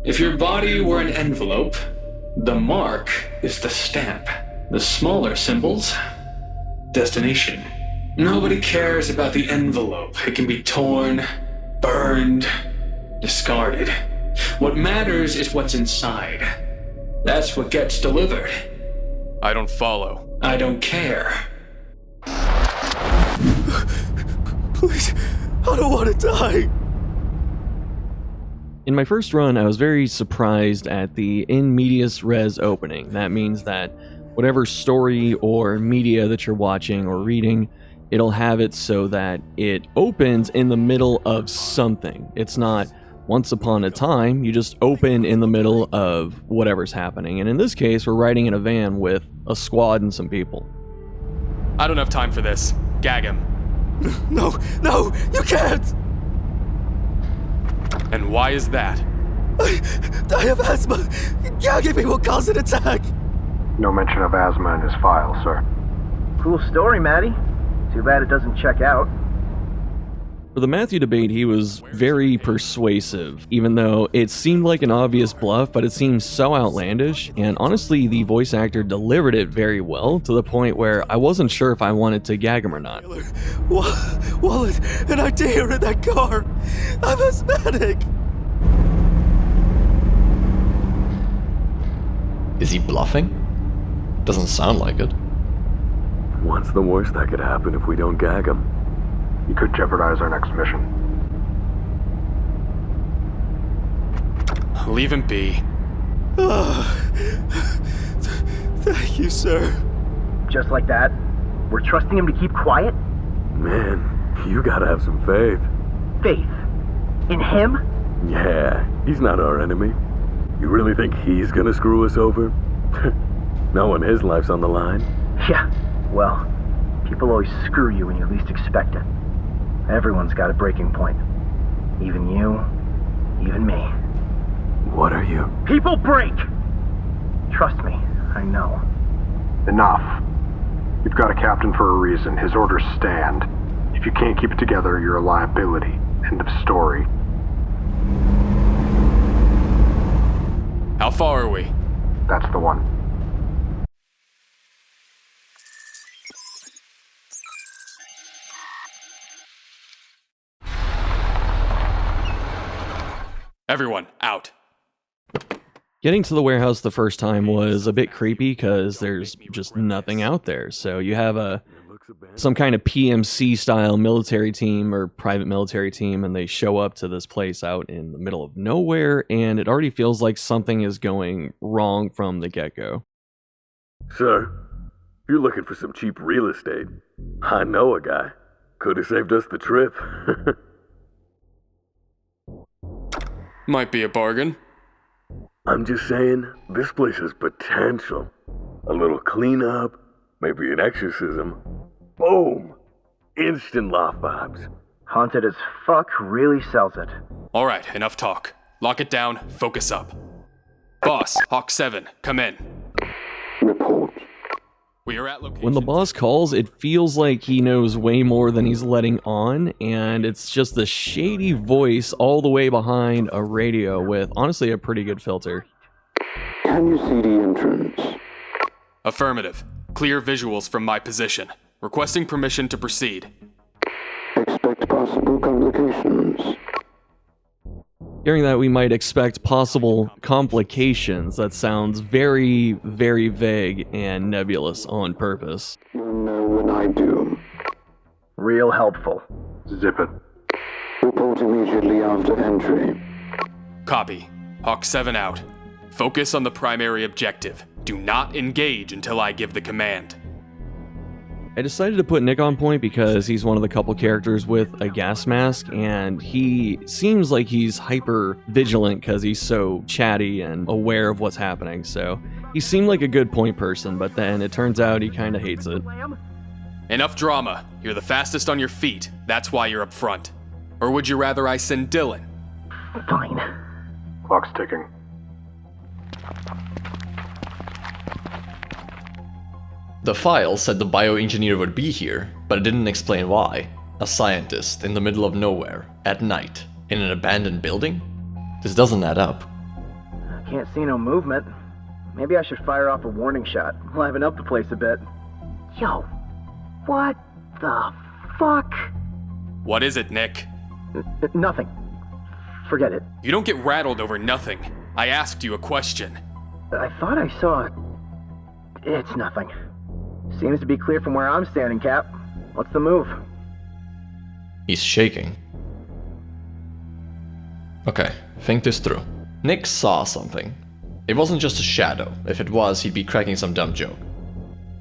If your body were an envelope, the mark is the stamp. The smaller symbols, destination. Nobody cares about the envelope. It can be torn, burned, discarded. What matters is what's inside. That's what gets delivered. I don't follow. I don't care. Please, I don't want to die. In my first run, I was very surprised at the in medias res opening. That means that whatever story or media that you're watching or reading, it'll have it so that it opens in the middle of something. It's not once upon a time, you just open in the middle of whatever's happening. And in this case, we're riding in a van with a squad and some people. I don't have time for this. Gag him. No, you can't! And why is that? I have asthma. Gagging me will cause an attack. No mention of asthma in his file, sir. Cool story, Matty. Too bad it doesn't check out. For the Matthew debate, he was very persuasive, even though it seemed like an obvious bluff, but it seemed so outlandish, and honestly, the voice actor delivered it very well, to the point where I wasn't sure if I wanted to gag him or not. Wallet and ID are in that car. I'm asthmatic. Is he bluffing? Doesn't sound like it. What's the worst that could happen if we don't gag him? He could jeopardize our next mission. Leave him be. Thank you, sir. Just like that? We're trusting him to keep quiet? Man, you gotta have some faith. Faith? In him? Yeah, he's not our enemy. You really think he's gonna screw us over? Knowing his life's on the line. Yeah, well, people always screw you when you least expect it. Everyone's got a breaking point. Even you, even me. What are you? People break! Trust me, I know. Enough. You've got a captain for a reason. His orders stand. If you can't keep it together, you're a liability. End of story. How far are we? That's the one. Everyone, out. Getting to the warehouse the first time was a bit creepy because there's just nothing out there. So you have some kind of PMC style military team or private military team, and they show up to this place out in the middle of nowhere, and it already feels like something is going wrong from the get-go. Sir, if you're looking for some cheap real estate, I know a guy. Could have saved us the trip. Might be a bargain. I'm just saying, this place has potential. A little cleanup, maybe an exorcism. Boom! Instant loft vibes. Haunted as fuck really sells it. Alright, enough talk. Lock it down, focus up. Boss, Hawk 7, come in. Report. We are at location. When the boss calls, it feels like he knows way more than he's letting on, and it's just the shady voice all the way behind a radio with, honestly, a pretty good filter. Can you see the entrance? Affirmative. Clear visuals from my position. Requesting permission to proceed. Expect possible complications. Hearing that, we might expect possible complications. That sounds very, very vague and nebulous on purpose. You'll know when I do. Real helpful. Zip it. Report immediately after entry. Copy. Hawk 7 out. Focus on the primary objective. Do not engage until I give the command. I decided to put Nick on point because he's one of the couple characters with a gas mask, and he seems like he's hyper vigilant because he's so chatty and aware of what's happening, so he seemed like a good point person, but then it turns out he kind of hates it. Enough drama. You're the fastest on your feet. That's why you're up front. Or would you rather I send Dylan? Fine. Clock's ticking. The file said the bioengineer would be here, but it didn't explain why. A scientist in the middle of nowhere, at night, in an abandoned building? This doesn't add up. Can't see no movement. Maybe I should fire off a warning shot. Liven up the place a bit. Yo, what the fuck? What is it, Nick? Nothing. Forget it. You don't get rattled over nothing. I asked you a question. I thought I saw... It's nothing. Seems to be clear from where I'm standing, Cap. What's the move? He's shaking. Okay, think this through. Nick saw something. It wasn't just a shadow. If it was, he'd be cracking some dumb joke.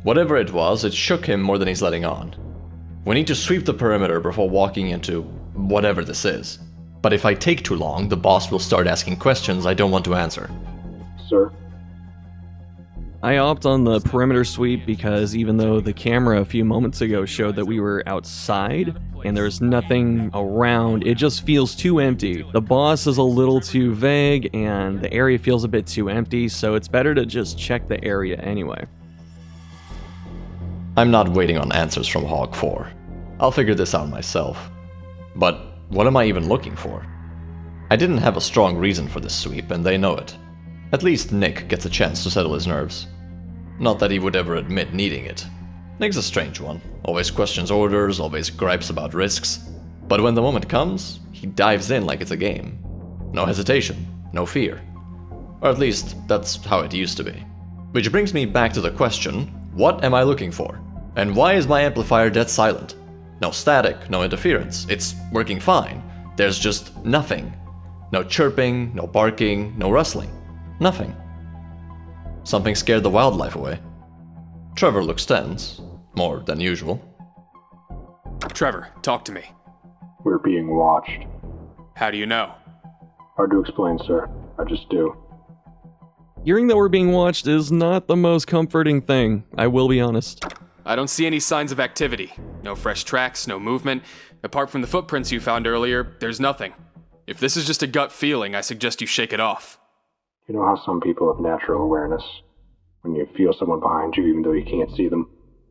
Whatever it was, it shook him more than he's letting on. We need to sweep the perimeter before walking into whatever this is. But if I take too long, the boss will start asking questions I don't want to answer. Sir? I opt on the perimeter sweep because even though the camera a few moments ago showed that we were outside and there's nothing around, it just feels too empty. The boss is a little too vague and the area feels a bit too empty, so it's better to just check the area anyway. I'm not waiting on answers from Hog 4. I'll figure this out myself. But what am I even looking for? I didn't have a strong reason for this sweep, and they know it. At least Nick gets a chance to settle his nerves. Not that he would ever admit needing it. Nick's a strange one. Always questions orders, always gripes about risks. But when the moment comes, he dives in like it's a game. No hesitation, no fear. Or at least, that's how it used to be. Which brings me back to the question, what am I looking for? And why is my amplifier dead silent? No static, no interference. It's working fine. There's just nothing. No chirping, no barking, no rustling. Nothing. Something scared the wildlife away. Trevor looks tense, more than usual. Trevor, talk to me. We're being watched. How do you know? Hard to explain, sir. I just do. Hearing that we're being watched is not the most comforting thing, I will be honest. I don't see any signs of activity. No fresh tracks, no movement. Apart from the footprints you found earlier, there's nothing. If this is just a gut feeling, I suggest you shake it off. You know how some people have natural awareness? When you feel someone behind you even though you can't see them?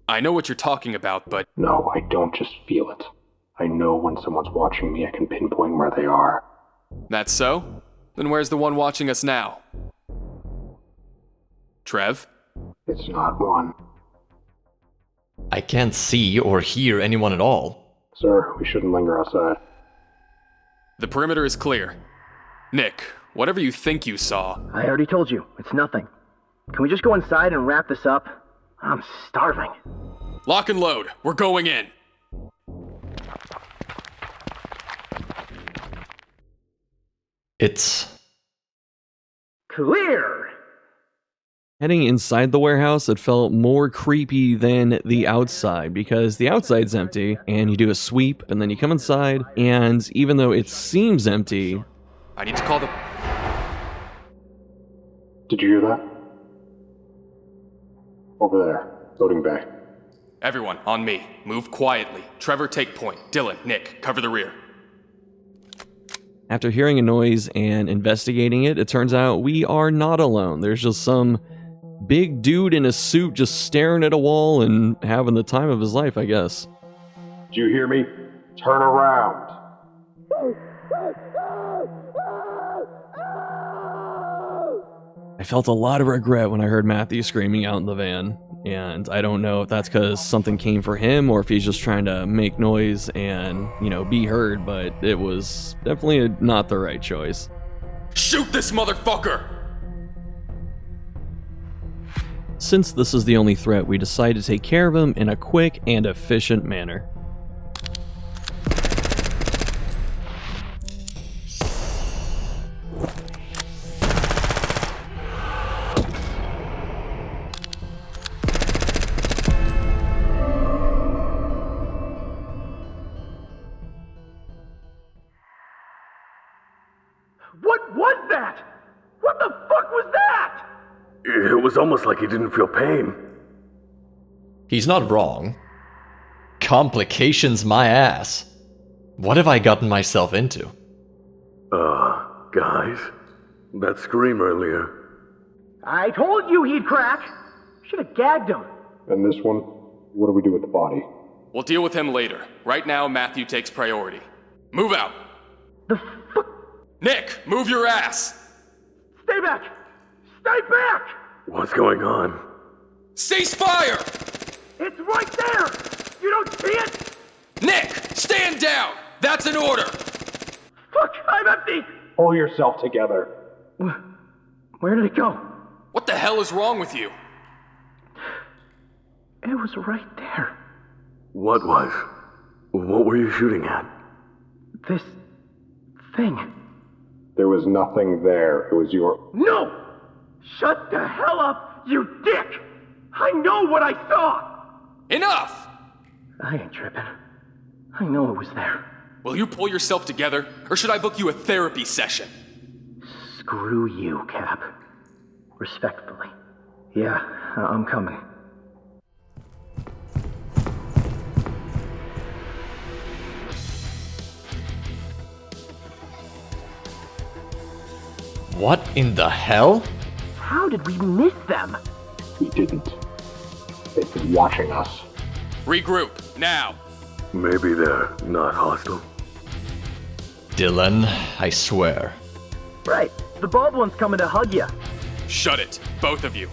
I know what you're talking about, but... No, I don't just feel it. I know when someone's watching me, I can pinpoint where they are. That's so? Then where's the one watching us now? Trev? It's not one. I can't see or hear anyone at all. Sir, we shouldn't linger outside. The perimeter is clear. Nick, whatever you think you saw... I already told you, it's nothing. Can we just go inside and wrap this up? I'm starving. Lock and load. We're going in. It's... clear! Heading inside the warehouse, it felt more creepy than the outside, because the outside's empty, and you do a sweep, and then you come inside, and even though it seems empty... I need to call the... Did you hear that? Over there, loading bay. Everyone, on me. Move quietly. Trevor, take point. Dylan, Nick, cover the rear. After hearing a noise and investigating it, it turns out we are not alone. There's just some big dude in a suit just staring at a wall and having the time of his life, I guess. Did you hear me? Turn around. I felt a lot of regret when I heard Matthew screaming out in the van, and I don't know if that's because something came for him or if he's just trying to make noise and, be heard, but it was definitely not the right choice. Shoot this motherfucker! Since this is the only threat, we decide to take care of him in a quick and efficient manner. What was that? What the fuck was that? It was almost like he didn't feel pain. He's not wrong. Complications my ass. What have I gotten myself into? Guys, that scream earlier. I told you he'd crack. Should have gagged him. And this one, what do we do with the body? We'll deal with him later. Right now, Matthew takes priority. Move out. The fuck? Nick, move your ass! Stay back! Stay back! What's going on? Cease fire! It's right there! You don't see it? Nick, stand down! That's an order! Fuck, I'm empty! Pull yourself together. Where did it go? What the hell is wrong with you? It was right there. What was? What were you shooting at? This thing. There was nothing there. It was your... No! Shut the hell up, you dick! I know what I saw! Enough! I ain't tripping. I know it was there. Will you pull yourself together, or should I book you a therapy session? Screw you, Cap. Respectfully. Yeah, I'm coming. What in the hell? How did we miss them? We didn't. They've been watching us. Regroup, now! Maybe they're not hostile. Dylan, I swear. Right. The bald one's coming to hug you. Shut it, both of you.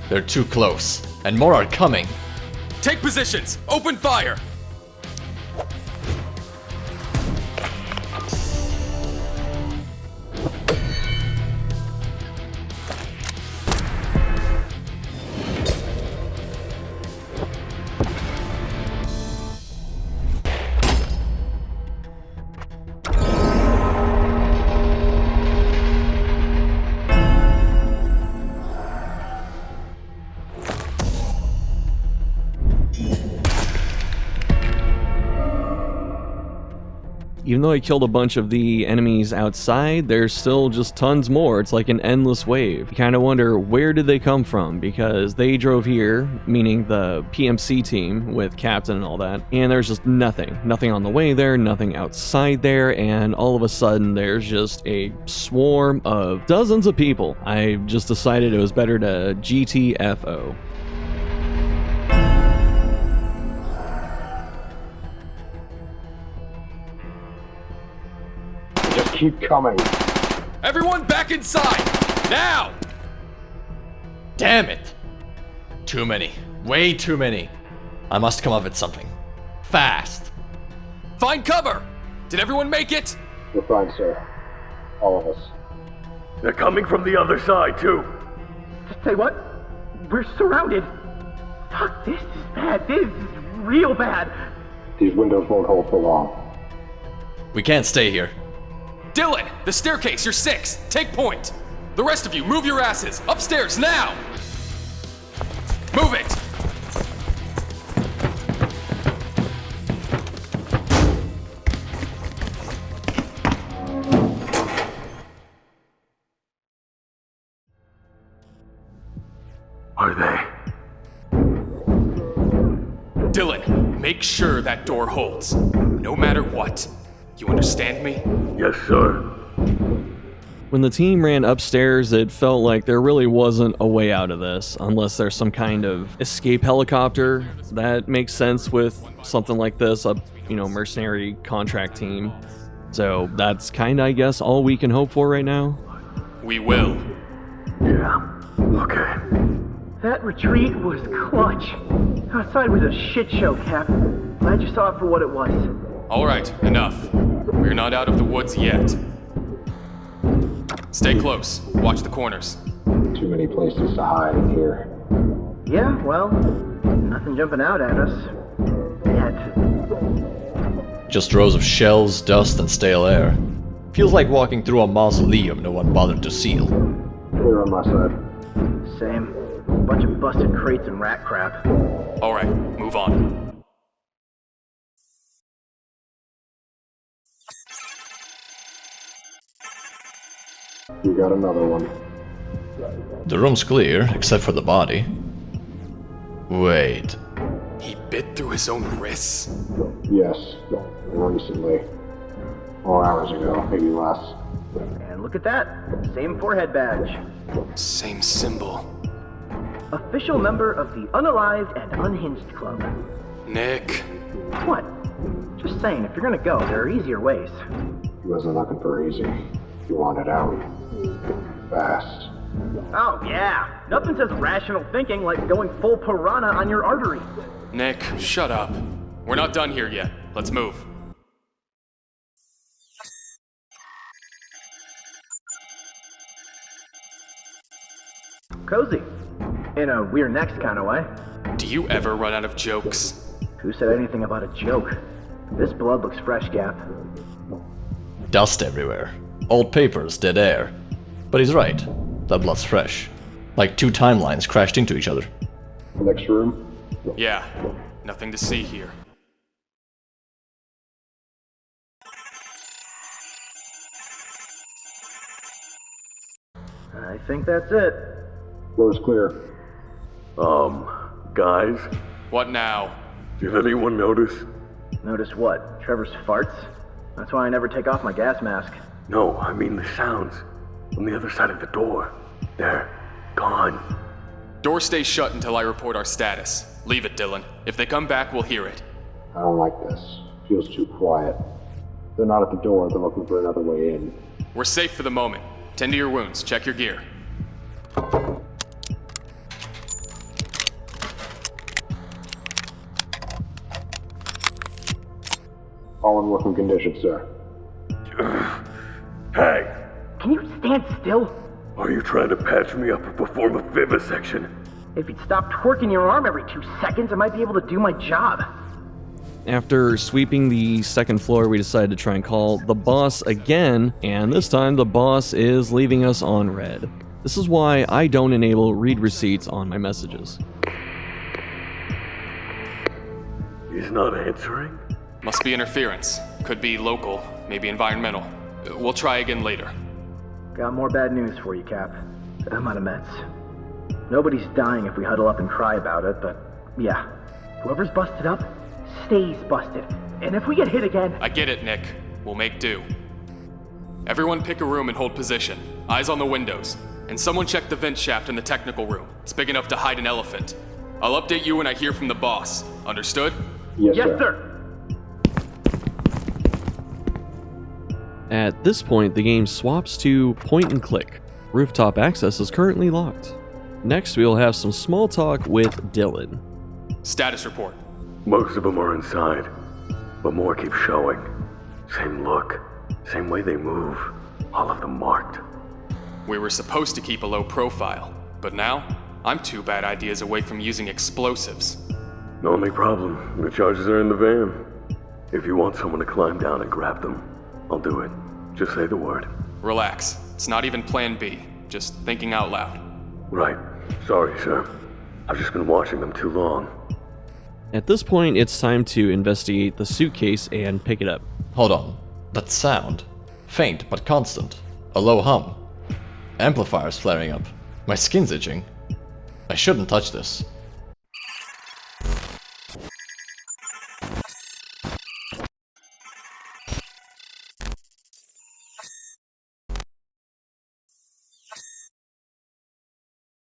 They're too close, and more are coming. Take positions! Open fire! Even though I killed a bunch of the enemies outside, there's still just tons more. It's like an endless wave. You kind of wonder, where did they come from? Because they drove here, meaning the PMC team with Captain and all that, and there's just nothing. Nothing on the way there, nothing outside there, and all of a sudden there's just a swarm of dozens of people. I just decided it was better to GTFO. Keep coming. Everyone back inside! Now! Damn it! Too many. Way too many. I must come up with something. Fast. Find cover! Did everyone make it? We're fine, sir. All of us. They're coming from the other side, too. Say what? We're surrounded. Fuck, this is bad. This is real bad. These windows won't hold for long. We can't stay here. Dylan, the staircase, you're 6. Take point. The rest of you, move your asses. Upstairs, now! Move it! Are they? Dylan, make sure that door holds. No matter what. You understand me? Yes, sir. When the team ran upstairs, it felt like there really wasn't a way out of this, unless there's some kind of escape helicopter. That makes sense with something like this, a mercenary contract team. So that's kind of, I guess, all we can hope for right now. We will. Yeah. Okay. That retreat was clutch. Outside was a shit show, Cap. Glad you saw it for what it was. All right, enough. We're not out of the woods yet. Stay close. Watch the corners. Too many places to hide in here. Yeah, well, nothing jumping out at us. Yet. Just rows of shells, dust, and stale air. Feels like walking through a mausoleum no one bothered to seal. Clear on my side. Same. Bunch of busted crates and rat crap. All right, move on. We got another one. The room's clear, except for the body. Wait. He bit through his own wrists? Yes. Recently. 4 hours ago, maybe less. And look at that. Same forehead badge. Same symbol. Official member of the Unalived and Unhinged Club. Nick. What? Just saying, if you're gonna go, there are easier ways. He wasn't looking for easy. He wanted out. Fast. Oh, yeah. Nothing says rational thinking like going full piranha on your artery. Nick, shut up. We're not done here yet. Let's move. Cozy. In a we're next kind of way. Do you ever run out of jokes? Who said anything about a joke? This blood looks fresh, Cap. Dust everywhere. Old papers, dead air. But he's right. That blood's fresh. Like two timelines crashed into each other. Next room? Yeah, nothing to see here. I think that's it. Floor's clear. Guys, What now? did anyone notice? Notice what? Trevor's farts? That's why I never take off my gas mask. No, I mean the sounds. On the other side of the door. They're gone. Door stays shut until I report our status. Leave it, Dylan. If they come back, we'll hear it. I don't like this. Feels too quiet. They're not at the door, they're looking for another way in. We're safe for the moment. Tend to your wounds. Check your gear. All in working condition, sir. Hey, Can you stand still? are you trying to patch me up or perform a vivisection? If you'd stop twerking your arm every 2 seconds, I might be able to do my job. After sweeping the second floor, we decided to try and call the boss again, and this time the boss is leaving us on red. This is why I don't enable read receipts on my messages. He's not answering? Must be interference. Could be local, maybe environmental. We'll try again later. Got more bad news for you, Cap. I'm out of meds. Nobody's dying if we huddle up and cry about it, but yeah. Whoever's busted up, stays busted. And if we get hit again... I get it, Nick. We'll make do. Everyone pick a room and hold position. Eyes on the windows. And someone check the vent shaft in the technical room. It's big enough to hide an elephant. I'll update you when I hear from the boss. Understood? Yes, Yes, sir. sir! At this point, the game swaps to point and click. Rooftop access is currently locked. Next, we'll have some small talk with Dylan. Status report. Most of them are inside, but more keep showing. Same look, same way they move, all of them marked. We were supposed to keep a low profile, but now, I'm 2 bad ideas away from using explosives. The only problem, the charges are in the van. If you want someone to climb down and grab them, I'll do it. Just say the word. Relax. It's not even plan B. Just thinking out loud. Right. Sorry, sir. I've just been watching them too long. At this point, it's time to investigate the suitcase and pick it up. Hold on. That sound. Faint but constant. A low hum. Amplifiers flaring up. My skin's itching. I shouldn't touch this.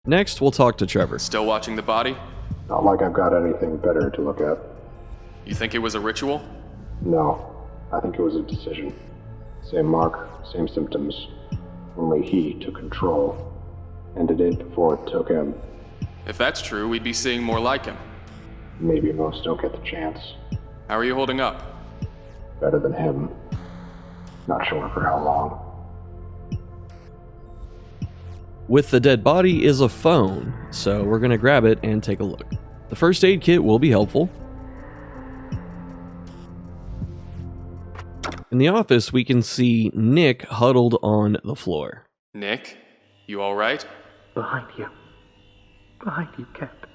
Next, we'll talk to Trevor. Still watching the body? Not like I've got anything better to look at. You think it was a ritual? No, I think it was a decision. Same mark, same symptoms. Only he took control. Ended it before it took him. If that's true, we'd be seeing more like him. Maybe most don't get the chance. How are you holding up? Better than him. Not sure for how long. With the dead body is a phone, so we're gonna grab it and take a look. The first aid kit will be helpful. In the office, we can see Nick huddled on the floor. Nick? You alright? Behind you. Behind you, Cap.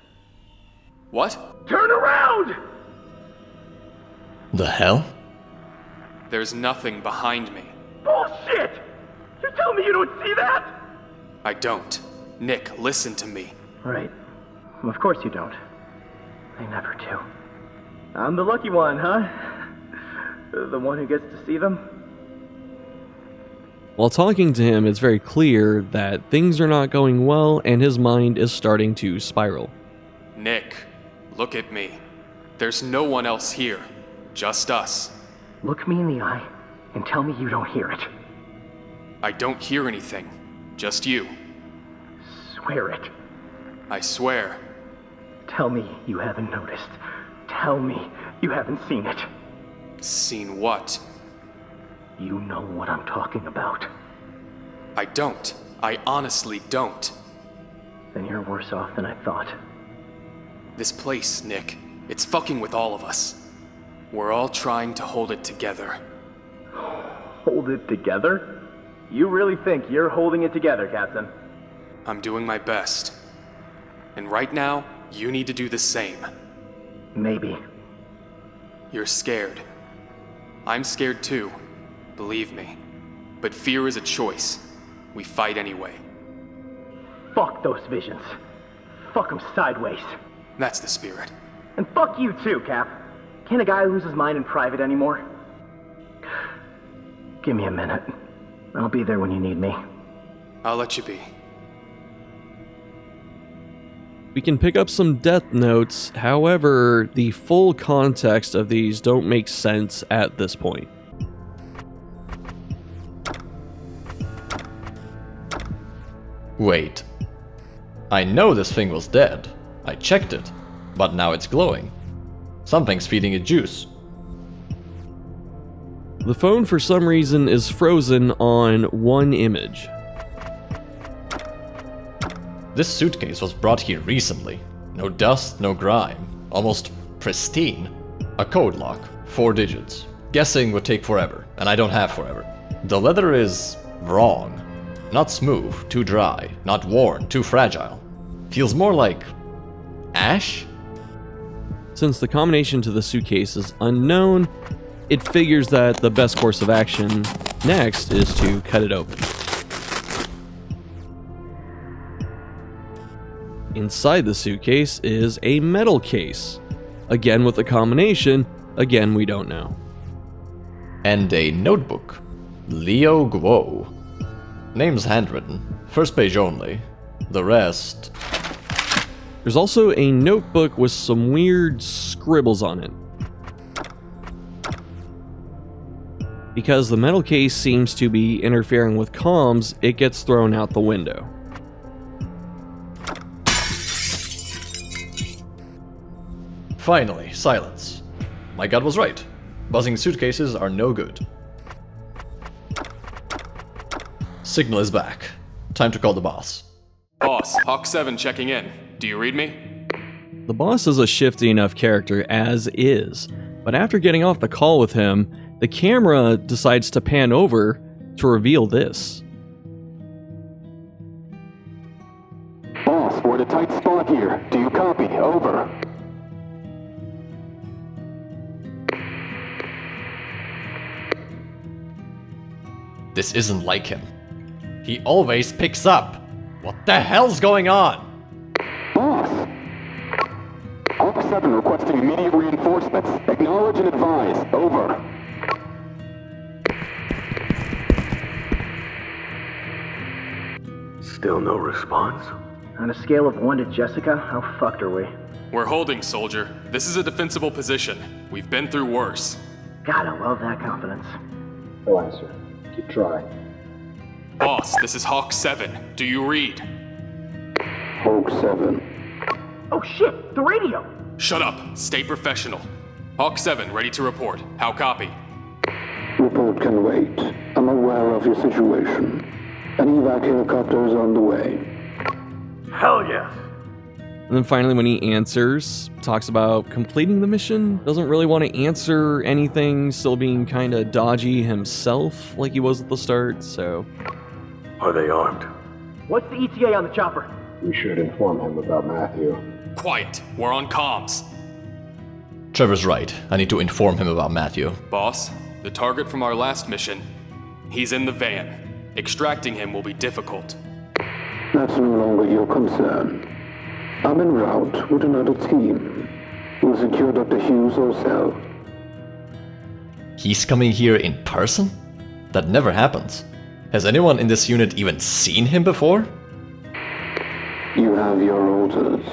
What? Turn around! The hell? There's nothing behind me. Bullshit! You're telling me you don't see that? I don't. Nick, listen to me. Right. Of course you don't. I never do. I'm the lucky one, huh? The one who gets to see them? While talking to him, it's very clear that things are not going well and his mind is starting to spiral. Nick, look at me. There's no one else here. Just us. Look me in the eye and tell me you don't hear it. I don't hear anything. Just you. Swear it. I swear. Tell me you haven't noticed. Tell me you haven't seen it. Seen what? You know what I'm talking about. I don't. I honestly don't. Then you're worse off than I thought. This place, Nick, it's fucking with all of us. We're all trying to hold it together. Hold it together? You really think you're holding it together, Captain? I'm doing my best. And right now, you need to do the same. Maybe. You're scared. I'm scared too, believe me. But fear is a choice. We fight anyway. Fuck those visions. Fuck them sideways. That's the spirit. And fuck you too, Cap. Can't a guy lose his mind in private anymore? Give me a minute. I'll be there when you need me. I'll let you be. We can pick up some death notes, however, the full context of these don't make sense at this point. Wait. I know this thing was dead. I checked it. But now it's glowing. Something's feeding it juice. The phone, for some reason, is frozen on one image. This suitcase was brought here recently. No dust, no grime. Almost pristine. A code lock. 4 digits. Guessing would take forever, and I don't have forever. The leather is wrong. Not smooth, too dry. Not worn, too fragile. Feels more like ash? Since the combination to the suitcase is unknown, it figures that the best course of action next is to cut it open. Inside the suitcase is a metal case. Again with the combination, again we don't know. And a notebook. Leo Guo. Name's handwritten. First page only. The rest... There's also a notebook with some weird scribbles on it. Because the metal case seems to be interfering with comms, it gets thrown out the window. Finally, silence. My gut was right. Buzzing suitcases are no good. Signal is back. Time to call the boss. Boss, Hawk 7 checking in. Do you read me? The boss is a shifty enough character as is, but after getting off the call with him, the camera decides to pan over to reveal this. Boss, we're in a tight spot here. Do you copy? Over. This isn't like him. He always picks up. What the hell's going on? Boss! Hawk 7 requesting immediate reinforcements. Acknowledge and advise. Over. Still no response? On a scale of 1 to Jessica, how fucked are we? We're holding, soldier. This is a defensible position. We've been through worse. God, I love that confidence. No answer. Keep trying. Boss, this is Hawk 7. Do you read? Hawk 7. Oh shit, the radio! Shut up. Stay professional. Hawk 7, ready to report. How copy? Report can wait. I'm aware of your situation. An evac helicopter is on the way. Hell yes! And then finally when he answers, talks about completing the mission, doesn't really want to answer anything, still being kind of dodgy himself like he was at the start, so... Are they armed? What's the ETA on the chopper? We should inform him about Matthew. Quiet. We're on comms. Trevor's right. I need to inform him about Matthew. Boss, the target from our last mission, he's in the van. Extracting him will be difficult. That's no longer your concern. I'm en route with another team. We'll secure Dr. Hughes ourselves. He's coming here in person? That never happens. Has anyone in this unit even seen him before? You have your orders.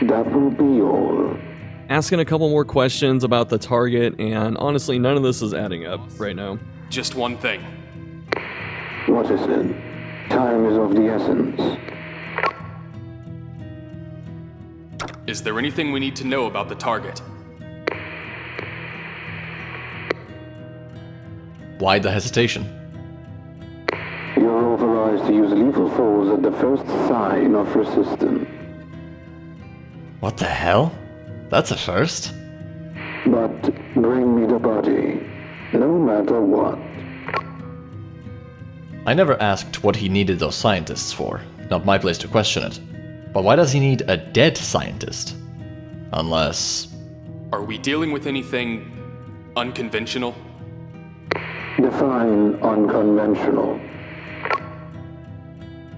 That will be all. Asking a couple more questions about the target, and honestly, none of this is adding up right now. Just one thing. What is it? Time is of the essence. is there anything we need to know about the target? Why the hesitation? You're authorized to use lethal force at the first sign of resistance. What the hell? That's a first. But bring me the body, no matter what. I never asked what he needed those scientists for. Not my place to question it. But why does he need a dead scientist? Unless... Are we dealing with anything unconventional? Define unconventional.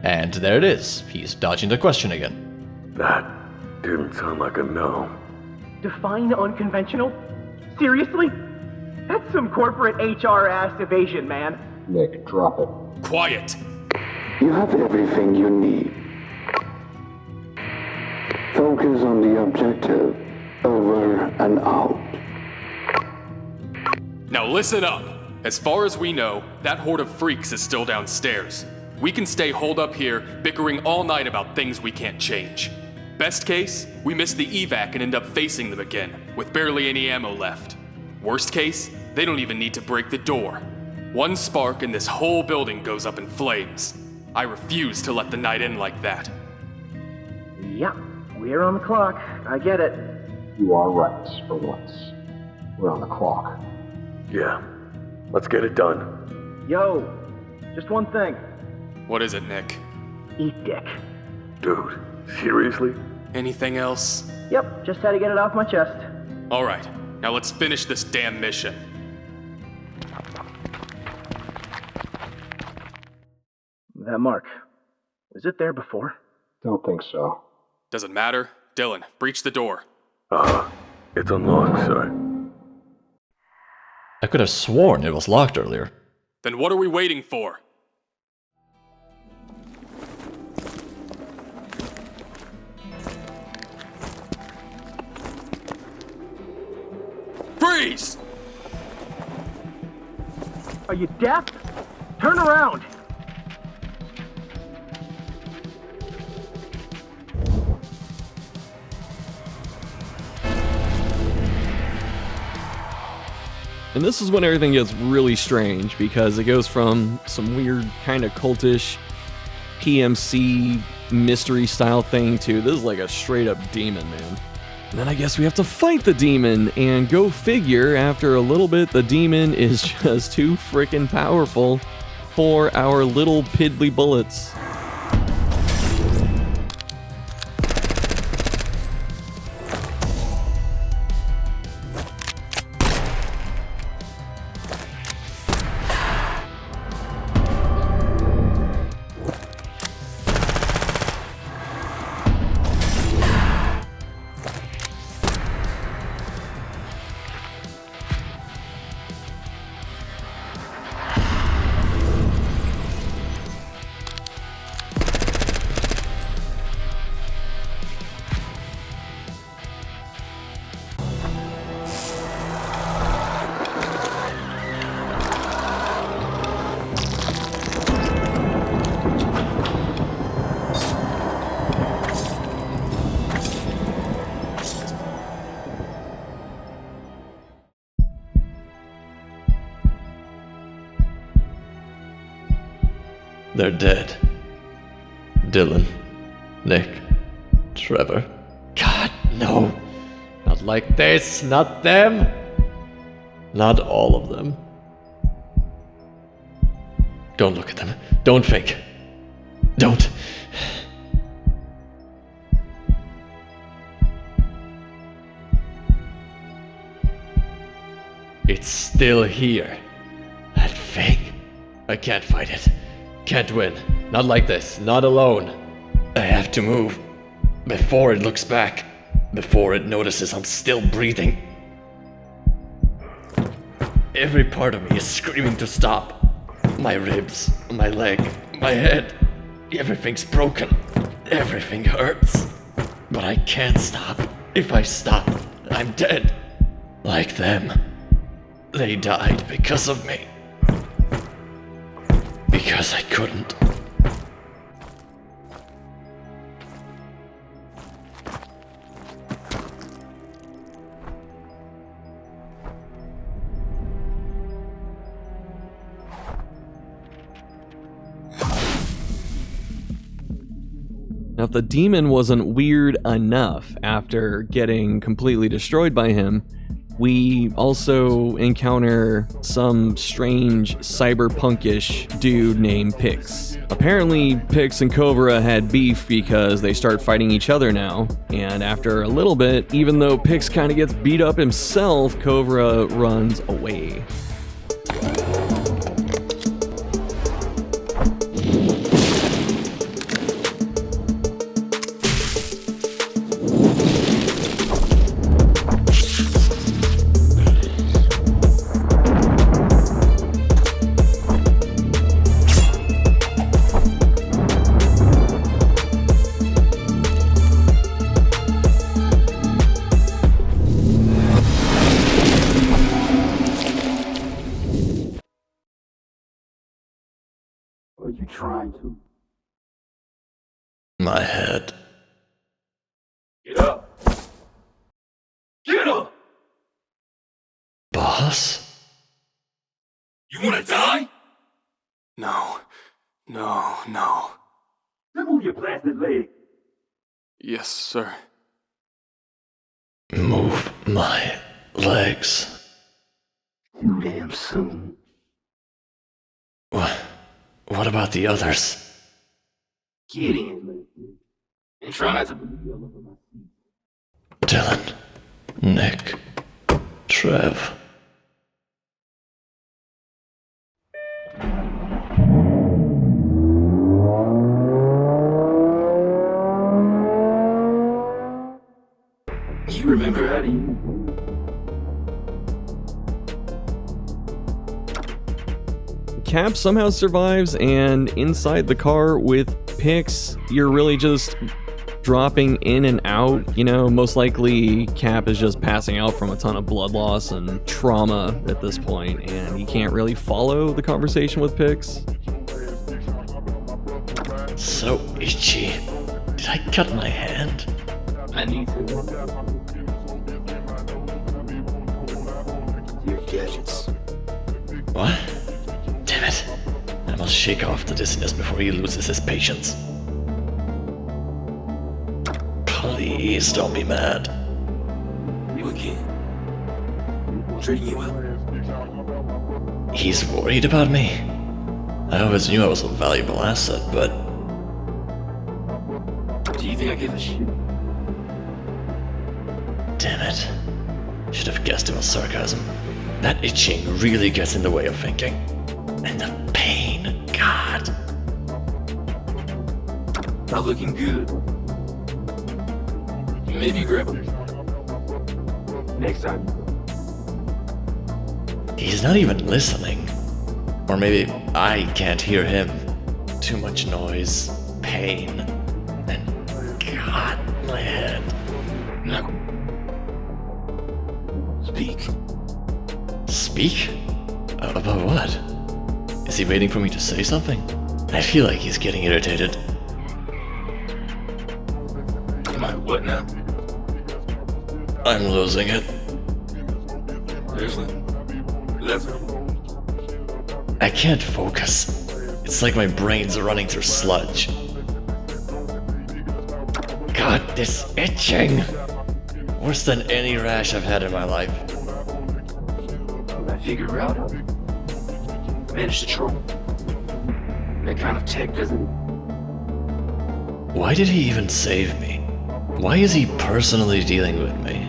And there it is. He's dodging the question again. That didn't sound like a no. Define unconventional? Seriously? That's some corporate HR ass evasion, man. Nick, drop it. Quiet! You have everything you need. Focus on the objective. Over and out. Now listen up! As far as we know, that horde of freaks is still downstairs. We can stay holed up here, bickering all night about things we can't change. Best case, we miss the evac and end up facing them again, with barely any ammo left. Worst case, they don't even need to break the door. One spark and this whole building goes up in flames. I refuse to let the night end like that. Yeah, we're on the clock. I get it. You are right, for once. We're on the clock. Yeah, let's get it done. Yo, just one thing. What is it, Nick? Eat dick. Dude, seriously? Anything else? Yep, just had to get it off my chest. Alright, now let's finish this damn mission. That mark, was it there before? Don't think so. Doesn't matter. Dylan, breach the door. It's unlocked, sir. I could have sworn it was locked earlier. Then what are we waiting for? Freeze! Are you deaf? Turn around! And this is when everything gets really strange, because it goes from some weird kind of cultish PMC mystery style thing to this is like a straight up demon, man. And then I guess we have to fight the demon, and go figure, after a little bit the demon is just too freaking powerful for our little piddly bullets. They're dead. Dylan, Nick, Trevor. God, no. Not like this, not them. Not all of them. Don't look at them. Don't fake. Don't. It's still here. That fake. I can't fight it. Can't win. Not like this. Not alone. I have to move. Before it looks back. Before it notices I'm still breathing. Every part of me is screaming to stop. My ribs, my leg, my head. Everything's broken. Everything hurts. But I can't stop. If I stop, I'm dead. Like them. They died because of me. Because I couldn't. Now, if the demon wasn't weird enough after getting completely destroyed by him, we also encounter some strange cyberpunkish dude named Pix. Apparently, Pix and Cobra had beef because they start fighting each other now, and after a little bit, even though Pix kind of gets beat up himself, Cobra runs away. Are you trying to? My head. Get up! Get up! Boss? You wanna die? No. No. Move your blasted leg. Yes, sir. Move my legs. Too damn soon. What about the others? Get in. And try not to Dylan, Nick, Trev. You remember how to use Cap somehow survives, and inside the car with Pix, you're really just dropping in and out. You know, most likely Cap is just passing out from a ton of blood loss and trauma at this point, and he can't really follow the conversation with Pix. So itchy. Did I cut my hand? I need to. Your gadgets. What? Damn it. I must shake off the dizziness before he loses his patience. Please don't be mad. You again. Treating you well. He's worried about me? I always knew I was a valuable asset, but Do you think I give a shit? damn it. Should have guessed it was sarcasm. That itching really gets in the way of thinking. And the pain, God. Not looking good. Maybe grab him. Next time. He's not even listening. Or maybe I can't hear him. Too much noise, pain, and God, my head. No. Speak. Speak? About what? Is he waiting for me to say something? I feel like he's getting irritated. Am I what now? I'm losing it. Seriously? That's I can't focus. It's like my brain's running through sludge. God, this itching! Worse than any rash I've had in my life. I figure out. Manage to troll. That kind of tech doesn't. Why did he even save me? Why is he personally dealing with me?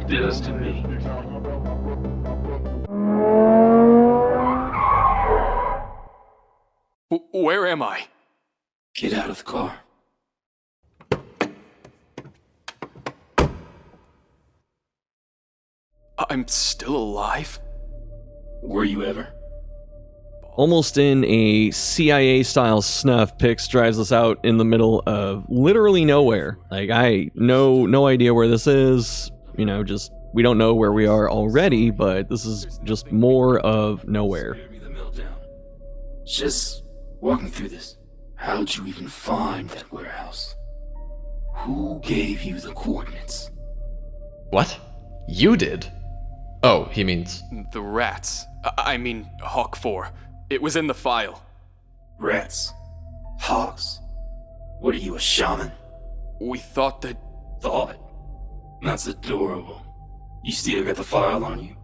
Does to me. Where am I? Get out of the car. I'm still alive? Were you ever? Almost in a CIA-style snuff, Pix drives us out in the middle of literally nowhere. Like, no idea where this is. You know, just, we don't know where we are already, but this is just more of nowhere. Spare me the meltdown. Just walk me through this. How'd you even find that warehouse? Who gave you the coordinates? What? You did? Oh, he means... The rats. I mean, Hawk 4. It was in the file. Rats. Hawks? What are you, a shaman? We thought that... Thought? That's adorable. You still got the file on you?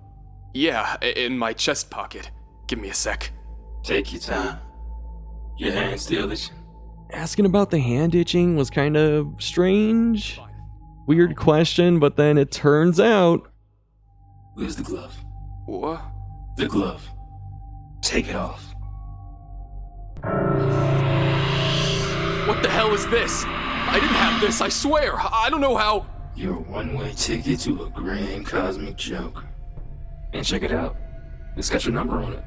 Yeah, in my chest pocket. Give me a sec. Take your time. Your hand's still itching? Asking about the hand itching was kind of strange. Weird question, but then it turns out... Where's the glove? What? The glove. Take it off. What the hell is this? I didn't have this, I swear. I don't know how... Your one-way ticket to a grand cosmic joke. And check it out. It's got your number on it.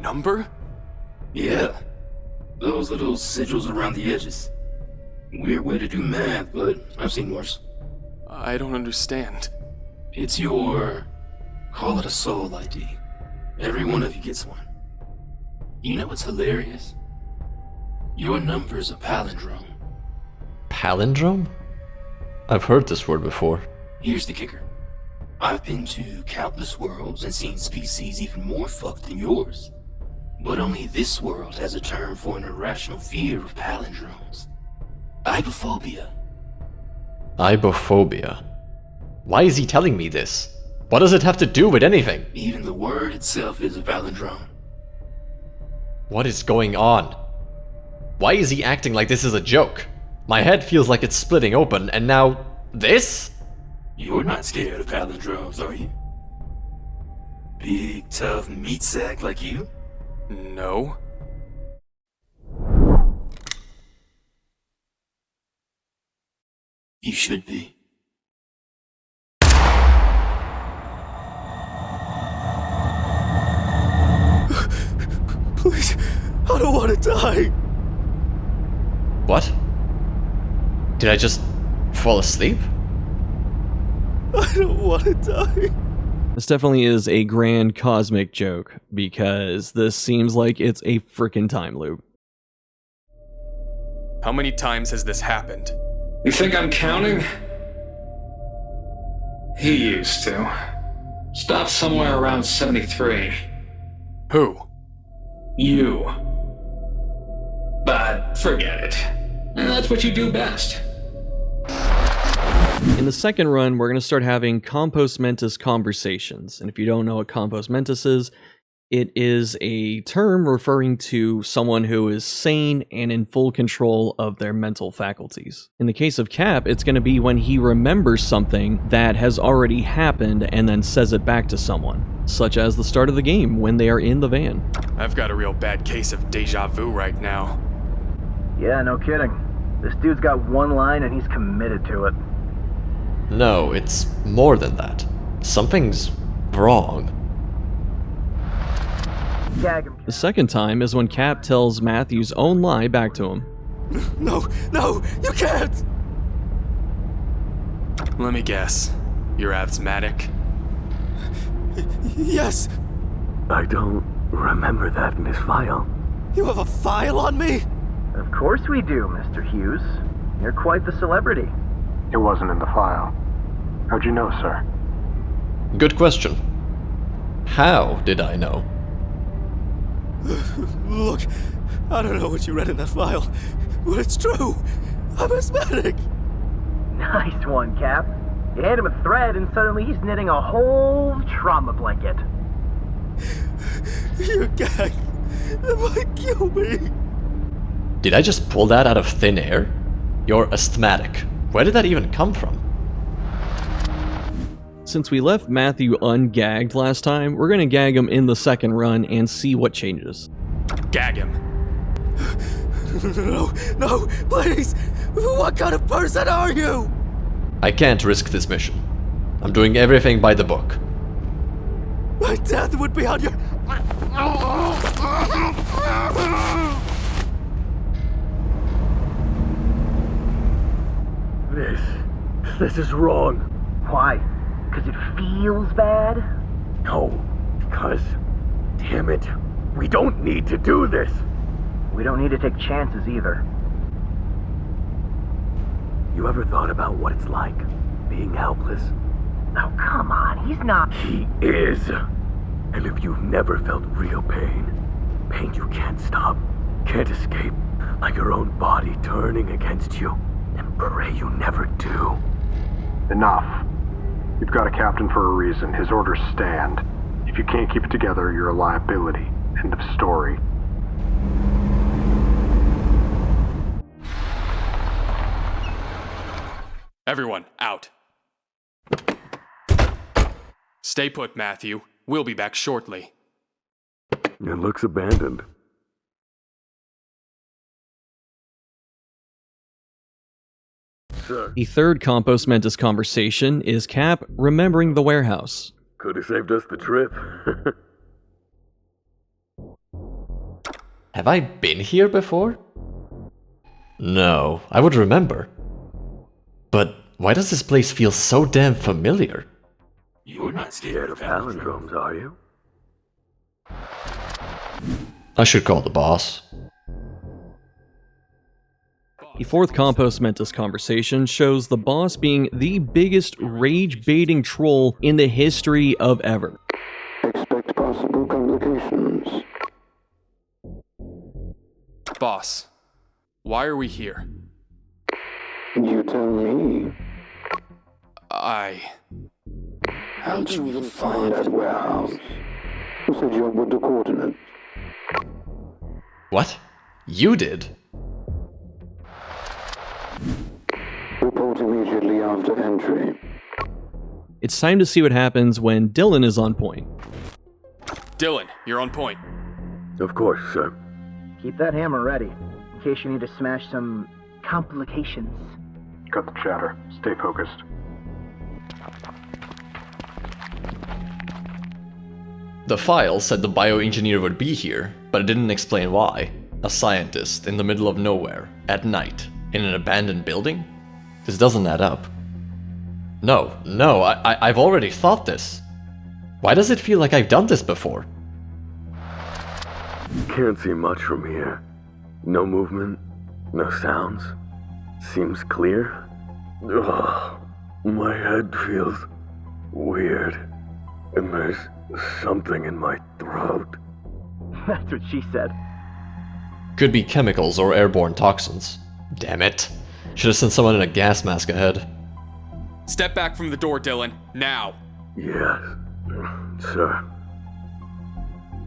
Number? Yeah. Those little sigils around the edges. Weird way to do math, but I've seen worse. I don't understand. It's your... call it a soul ID. Every one of you gets one. You know what's hilarious? Your number's a palindrome. Palindrome? I've heard this word before. Here's the kicker. I've been to countless worlds and seen species even more fucked than yours. But only this world has a term for an irrational fear of palindromes. Aibophobia. Aibophobia. Why is he telling me this? What does it have to do with anything? Even the word itself is a palindrome. What is going on? Why is he acting like this is a joke? My head feels like it's splitting open, and now... this? You're not scared of palindromes, are you? Big, tough meat sack like you? No. You should be. Please, I don't want to die. What? Did I just fall asleep? I don't want to die. This definitely is a grand cosmic joke, because this seems like it's a frickin' time loop. How many times has this happened? You think I'm counting? He used to. Stopped somewhere around 73. Who? You. But forget it. That's what you do best. In the second run, we're going to start having compos mentis conversations. And if you don't know what compos mentis is, it is a term referring to someone who is sane and in full control of their mental faculties. In the case of Cap, it's going to be when he remembers something that has already happened and then says it back to someone, such as the start of the game when they are in the van. I've got a real bad case of deja vu right now. Yeah, no kidding. This dude's got one line and he's committed to it. No, it's more than that. Something's wrong. Gag him. The second time is when Cap tells Matthew's own lie back to him. No, you can't! Let me guess. You're asthmatic? Yes, I don't remember that in his file. you have a file on me? Of course we do, Mr. Hughes. You're quite the celebrity. It wasn't in the file. How'd you know, sir? Good question. How did I know? Look, I don't know what you read in that file, but it's true. I'm asthmatic. Nice one, Cap. You hand him a thread and suddenly he's knitting a whole trauma blanket. Your gag. It might kill me. Did I just pull that out of thin air? You're asthmatic. Where did that even come from? Since we left Matthew ungagged last time, we're going to gag him in the second run and see what changes. Gag him. No, please! What kind of person are you? I can't risk this mission. I'm doing everything by the book. My death would be on your... This is wrong. Why? Because it feels bad? No, because... damn it. We don't need to do this. We don't need to take chances either. You ever thought about what it's like, being helpless? Oh, come on, he's not... He is. And if you've never felt real pain, pain you can't stop, can't escape, Like your own body turning against you, and pray you never do. Enough. You've got a captain for a reason. His orders stand. If you can't keep it together, you're a liability. End of story. Everyone, out. Stay put, Matthew. We'll be back shortly. It looks abandoned. Sir, The third Compos Mentis conversation is Cap remembering the warehouse. could have saved us the trip. Have I been here before? No, I would remember. But why does this place feel so damn familiar? You're not Scared of palindromes, are you? I should call the boss. The fourth Compos Mentis conversation shows the boss being the biggest rage-baiting troll in the history of ever. Expect possible complications. Boss, why are we here? You tell me. How'd you even find that warehouse? Who said you upload the coordinates? What? You did? Report immediately after entry. It's time to see what happens when Dylan is on point. Dylan, you're on point. Of course, sir. Keep that hammer ready, in case you need to smash some complications. Cut the chatter. Stay focused. The file said the bioengineer would be here, but it didn't explain why. A scientist in the middle of nowhere, at night, in an abandoned building? This doesn't add up. No, I've already thought this. Why does it feel like I've done this before? Can't see much from here. No movement, no sounds. Seems clear. Ugh, my head feels weird. And there's something in my throat. That's what she said. Could be chemicals or airborne toxins. Damn it. Should have sent someone in a gas mask ahead. Step back from the door, Dylan. Now. Yes, sir.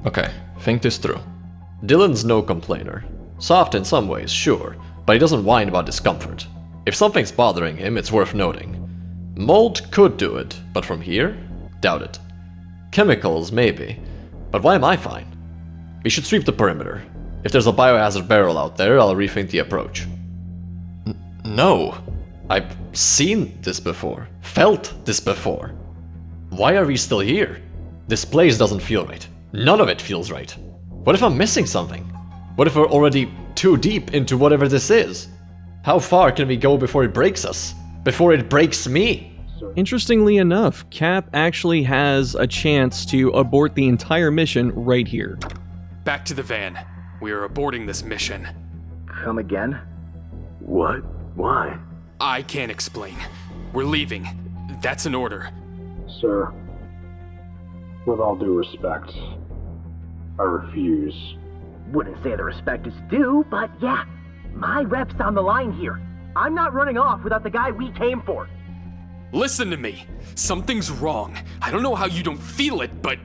Okay, think this through. Dylan's no complainer. Soft in some ways, sure, but he doesn't whine about discomfort. If something's bothering him, it's worth noting. Mold could do it, but from here? Doubt it. Chemicals, maybe. But why am I fine? We should sweep the perimeter. If there's a biohazard barrel out there, I'll rethink the approach. No. I've seen this before. Felt this before. Why are we still here? This place doesn't feel right. None of it feels right. What if I'm missing something? What if we're already too deep into whatever this is? How far can we go before it breaks us? Before it breaks me? Interestingly enough, Cap actually has a chance to abort the entire mission right here. Back to the van. We are aborting this mission. Come again? What? Why? I can't explain. We're leaving. That's an order. Sir, with all due respect, I refuse. Wouldn't say the respect is due, but yeah, my rep's on the line here. I'm not running off without the guy we came for. Listen to me. Something's wrong. I don't know how you don't feel it, but...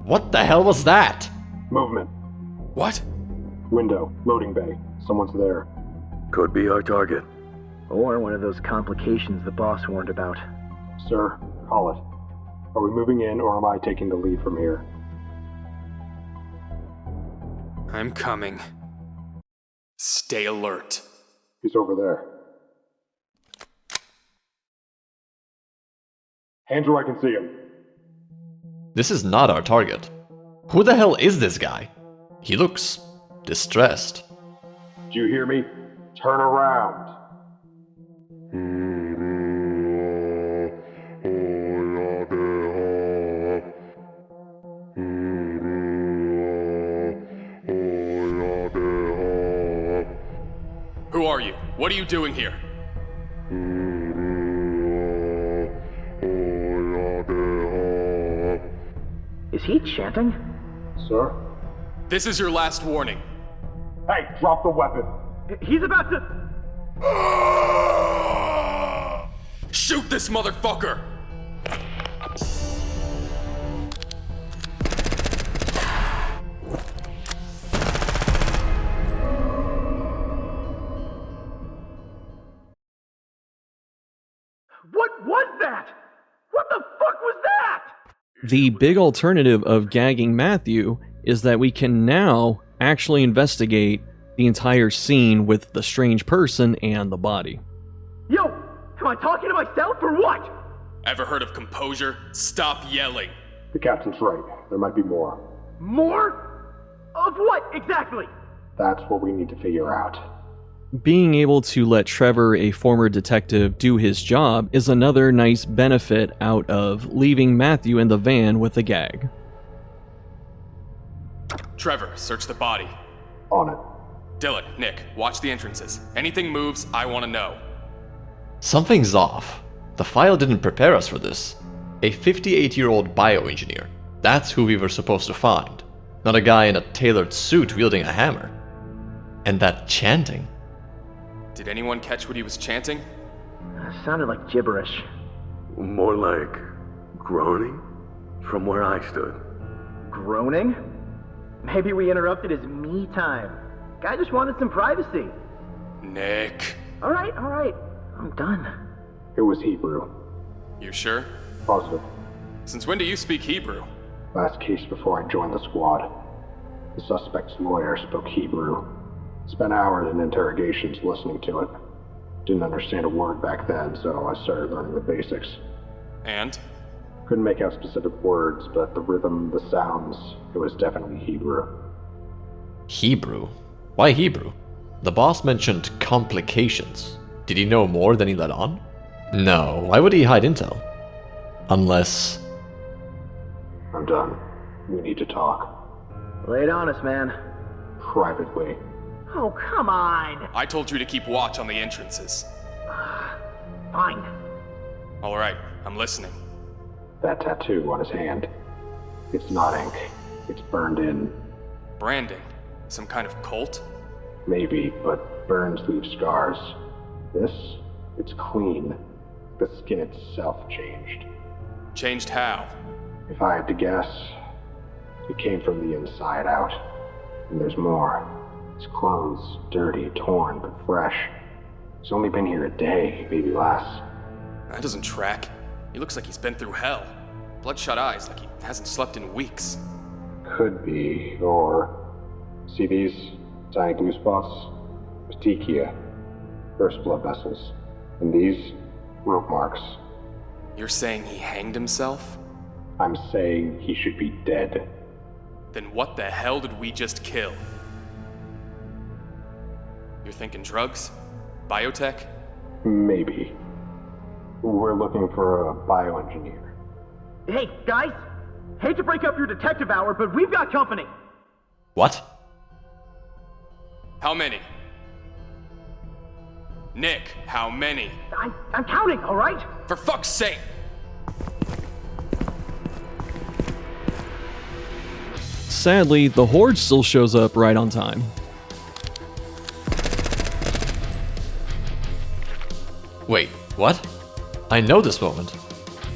What the hell was that? Movement. What? Window. Loading bay. Someone's there. Could be our target. Or one of those complications the boss warned about. Sir, call it. Are we moving in, or am I taking the lead from here? I'm coming. Stay alert. He's over there. Hands where I can see him. This is not our target. Who the hell is this guy? He looks distressed. Do you hear me? Turn around. Who are you? What are you doing here? Is he chanting? Sir? This is your last warning. Hey, drop the weapon! He's about to... Shoot this motherfucker! What was that? What the fuck was that? The big alternative of gagging Matthew is that we can now actually investigate the entire scene with the strange person and the body. Yo, am I talking to myself or what? Ever heard of composure? Stop yelling. The captain's right. There might be more. More? Of what, exactly? That's what we need to figure out. Being able to let Trevor, a former detective, do his job is another nice benefit out of leaving Matthew in the van with a gag. Trevor, search the body. On it. Dylan, Nick, watch the entrances. Anything moves, I want to know. Something's off. The file didn't prepare us for this. A 58-year-old bioengineer. That's who we were supposed to find. Not a guy in a tailored suit wielding a hammer. And that chanting. Did anyone catch what he was chanting? Sounded like gibberish. More like groaning from where I stood. Groaning? Maybe we interrupted his me time. Guy just wanted some privacy. Nick. Alright. I'm done. It was Hebrew. You sure? Positive. Since when do you speak Hebrew? Last case before I joined the squad. The suspect's lawyer spoke Hebrew. Spent hours in interrogations listening to it. Didn't understand a word back then, so I started learning the basics. And? Couldn't make out specific words, but the rhythm, the sounds, it was definitely Hebrew. Hebrew? Why Hebrew? The boss mentioned complications. Did he know more than he let on? No, why would he hide intel? Unless... I'm done. We need to talk. Lay it on us, man. Privately. Oh, come on! I told you to keep watch on the entrances. Fine. Alright, I'm listening. That tattoo on his hand. It's not ink. It's burned in. Branding? Some kind of cult? Maybe, but burns leave scars. This? It's clean. The skin itself changed. Changed how? If I had to guess, it came from the inside out. And there's more. His clothes, dirty, torn, but fresh. He's only been here a day, maybe less. That doesn't track. He looks like he's been through hell. Bloodshot eyes, like he hasn't slept in weeks. Could be, or... See these tiny blue spots? Petechia. First blood vessels. And these? Rope marks. You're saying he hanged himself? I'm saying he should be dead. Then what the hell did we just kill? You're thinking drugs? Biotech? Maybe. We're looking for a bioengineer. Hey, guys! Hate to break up your detective hour, but we've got company! What? How many? Nick, how many? I'm counting, alright? For fuck's sake! Sadly, the Horde still shows up right on time. Wait, what? I know this moment.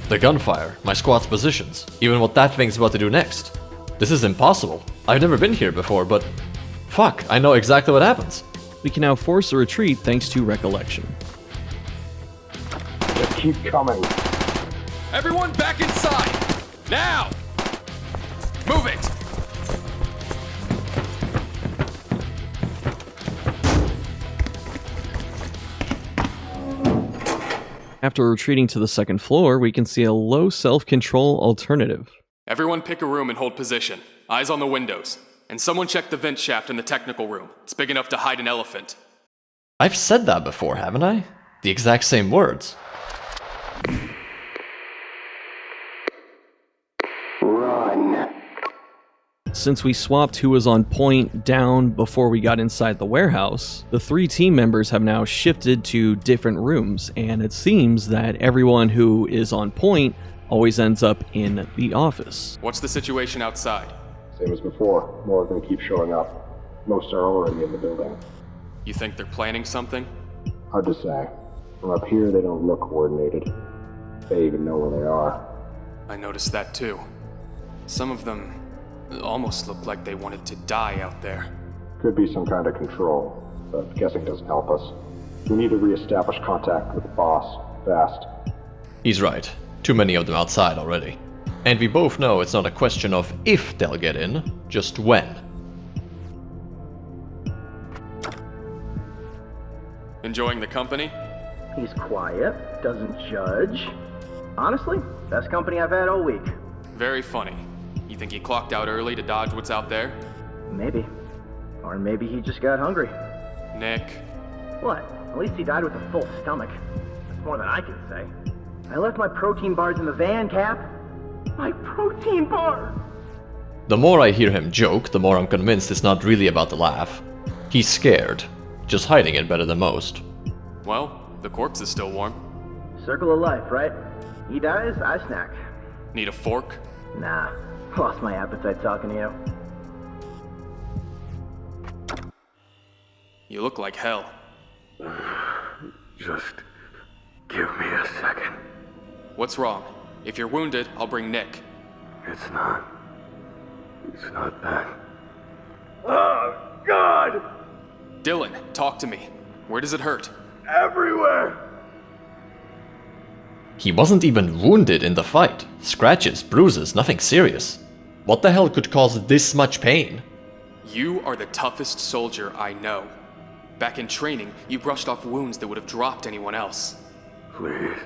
The gunfire, my squad's positions, even what that thing's about to do next. This is impossible. I've never been here before, but... Fuck, I know exactly what happens. We can now force a retreat thanks to recollection. Just keep coming. Everyone back inside! Now! Move it! After retreating to the second floor, we can see a low self-control alternative. Everyone pick a room and hold position. Eyes on the windows. And someone check the vent shaft in the technical room. It's big enough to hide an elephant. I've said that before, haven't I? The exact same words. Run. Since we swapped who was on point down before we got inside the warehouse, the 3 team members have now shifted to different rooms, and it seems that everyone who is on point always ends up in the office. What's the situation outside? Same as before, more of them keep showing up. Most are already in the building. You think they're planning something? Hard to say. From up here, they don't look coordinated. They even know where they are. I noticed that too. Some of them almost look like they wanted to die out there. Could be some kind of control, but guessing doesn't help us. We need to re-establish contact with the boss, fast. He's right. Too many of them outside already. And we both know it's not a question of if they'll get in, just when. Enjoying the company? He's quiet, doesn't judge. Honestly, best company I've had all week. Very funny. You think he clocked out early to dodge what's out there? Maybe. Or maybe he just got hungry. Nick. What? At least he died with a full stomach. That's more than I can say. I left my protein bars in the van, Cap. My protein bars! The more I hear him joke, the more I'm convinced it's not really about the laugh. He's scared, just hiding it better than most. Well, the corpse is still warm. Circle of life, right? He dies, I snack. Need a fork? Nah, lost my appetite talking to you. You look like hell. Just give me a second. What's wrong? If you're wounded, I'll bring Nick. It's not that. Oh, God! Dylan, talk to me. Where does it hurt? Everywhere! He wasn't even wounded in the fight. Scratches, bruises, nothing serious. What the hell could cause this much pain? You are the toughest soldier I know. Back in training, you brushed off wounds that would have dropped anyone else. Please.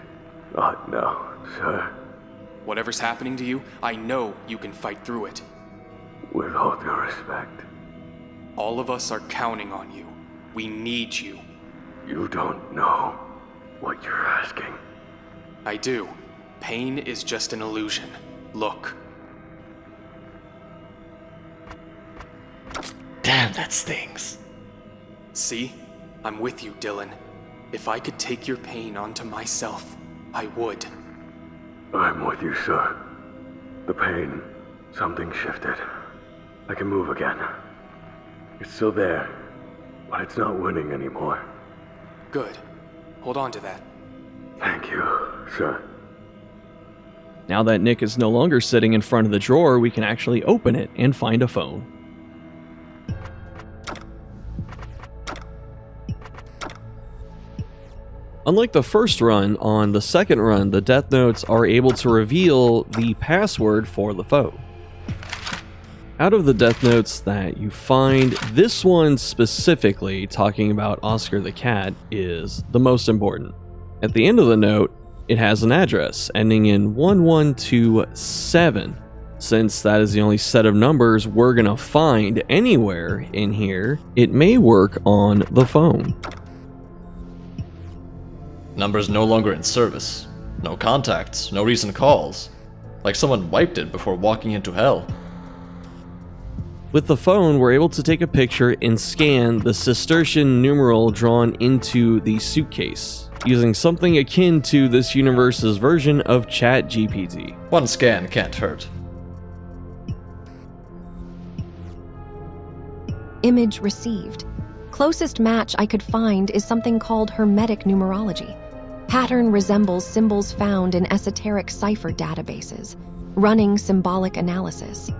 Oh, no, sir. Whatever's happening to you, I know you can fight through it. With all due respect, All of us are counting on you. We need you. you don't know what you're asking. I do. Pain is just an illusion. Look. Damn, that stings. See? I'm with you, Dylan. If I could take your pain onto myself, I would. I'm with you, sir. The pain, something shifted. I can move again. It's still there, but it's not winning anymore. Good. Hold on to that. Thank you, sir. Now that Nick is no longer sitting in front of the drawer, we can actually open it and find a phone. Unlike the first run, on the second run, the Death Notes are able to reveal the password for the phone. Out of the Death Notes that you find, this one specifically, talking about Oscar the Cat, is the most important. At the end of the note, it has an address ending in 1127. Since that is the only set of numbers we're gonna find anywhere in here, it may work on the phone. Number's no longer in service. No contacts, no recent calls. Like someone wiped it before walking into hell. With the phone, we're able to take a picture and scan the Cistercian numeral drawn into the suitcase, using something akin to this universe's version of ChatGPT. One scan can't hurt. Image received. Closest match I could find is something called hermetic numerology. Pattern resembles symbols found in esoteric cipher databases, running symbolic analysis.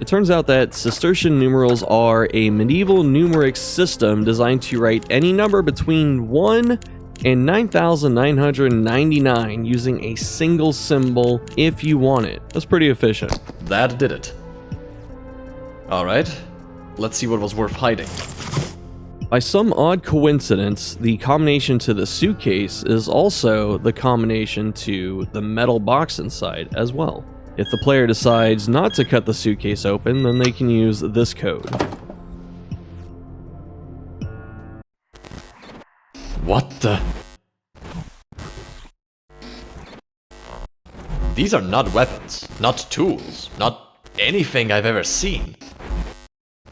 It turns out that Cistercian numerals are a medieval numeric system designed to write any number between 1 and 9,999 using a single symbol if you want it. That's pretty efficient. That did it. Alright, let's see what was worth hiding. By some odd coincidence, the combination to the suitcase is also the combination to the metal box inside as well. If the player decides not to cut the suitcase open, then they can use this code. What the? These are not weapons, not tools, not anything I've ever seen.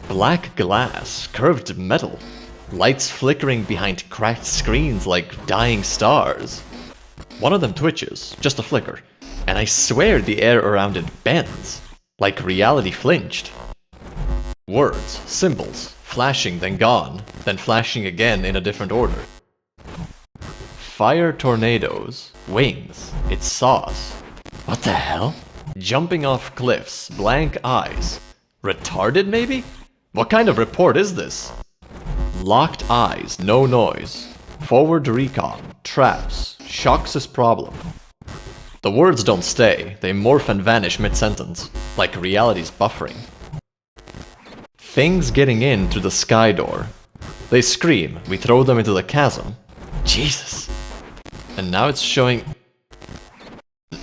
Black glass, curved metal, lights flickering behind cracked screens like dying stars. One of them twitches, just a flicker, and I swear the air around it bends. Like reality flinched. Words, symbols, flashing then gone, then flashing again in a different order. Fire tornadoes, wings, it saw us. What the hell? Jumping off cliffs, blank eyes. Retarded maybe? What kind of report is this? Locked eyes, no noise. Forward recon, traps, shocks is problem. The words don't stay, they morph and vanish mid-sentence, like reality's buffering. Things getting in through the sky door. They scream, we throw them into the chasm. Jesus. And now it's showing...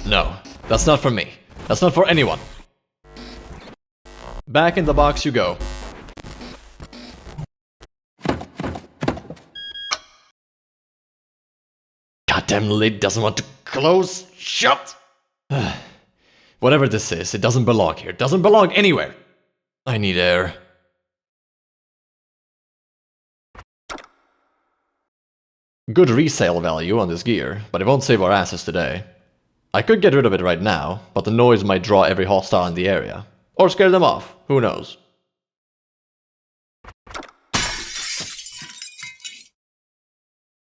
No, that's not for me. That's not for anyone. Back in the box you go. Goddamn lid doesn't want to close. Shut! Whatever this is, it doesn't belong here. It doesn't belong anywhere. I need air. Good resale value on this gear, but it won't save our asses today. I could get rid of it right now, but the noise might draw every hostile in the area. Or scare them off, who knows.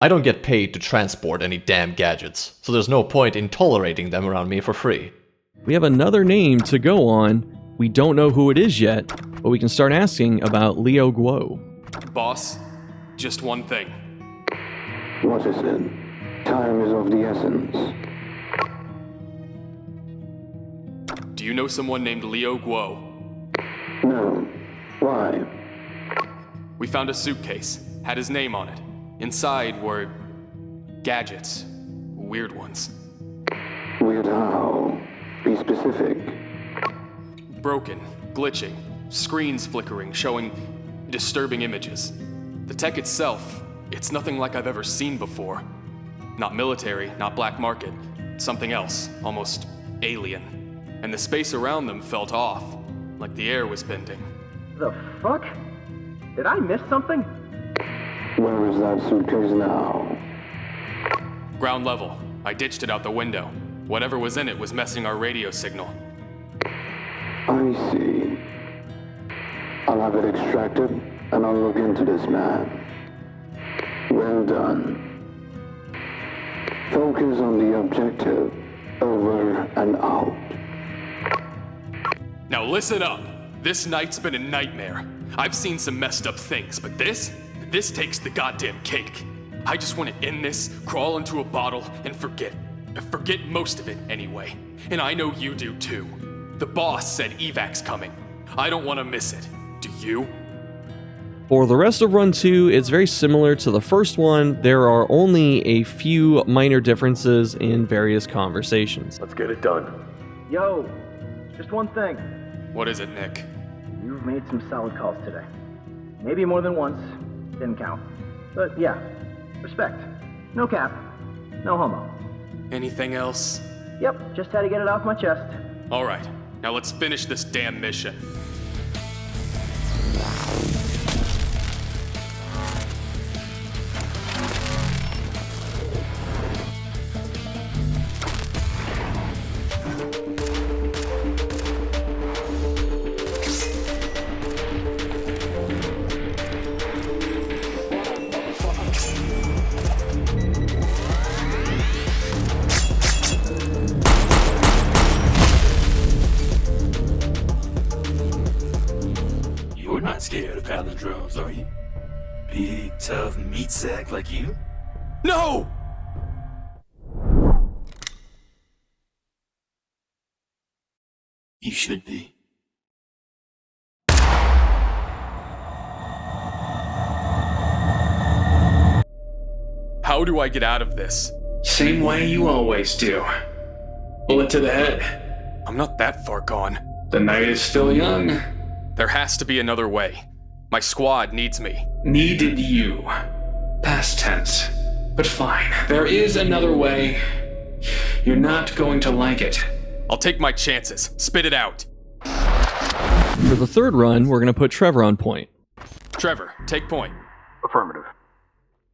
I don't get paid to transport any damn gadgets, so there's no point in tolerating them around me for free. We have another name to go on. We don't know who it is yet, but we can start asking about Leo Guo. Boss, just one thing. What is it? Time is of the essence. Do you know someone named Leo Guo? No. Why? We found a suitcase, had his name on it. Inside were gadgets, weird ones. Weird how? Be specific. Broken, glitching, screens flickering, showing disturbing images. The tech itself, it's nothing like I've ever seen before. Not military, not black market, something else, almost alien. And the space around them felt off, like the air was bending. The fuck? Did I miss something? Where is that suitcase now? Ground level. I ditched it out the window. Whatever was in it was messing our radio signal. I see. I'll have it extracted, and I'll look into this man. Well done. Focus on the objective. Over and out. Now listen up. This night's been a nightmare. I've seen some messed up things, but this takes the goddamn cake. I just want to end this, crawl into a bottle, and forget. Forget most of it, anyway. And I know you do too. The boss said evac's coming. I don't want to miss it. Do you? For the rest of Run 2, it's very similar to the first one. There are only a few minor differences in various conversations. Let's get it done. Yo, just one thing. What is it, Nick? You've made some solid calls today. Maybe more than once. Didn't count. But yeah, respect. No cap. No homo. Anything else? Yep, just had to get it off my chest. Alright, now let's finish this damn mission. Scared of palindromes, are you? Big, tough meat sack like you? No! You should be. How do I get out of this? Same way you always do. Bullet to the head. I'm not that far gone. The night is still young. There has to be another way. My squad needs me. Needed you. Past tense. But fine, there is another way. You're not going to like it. I'll take my chances. Spit it out. For the third run, we're going to put Trevor on point. Trevor, take point. Affirmative.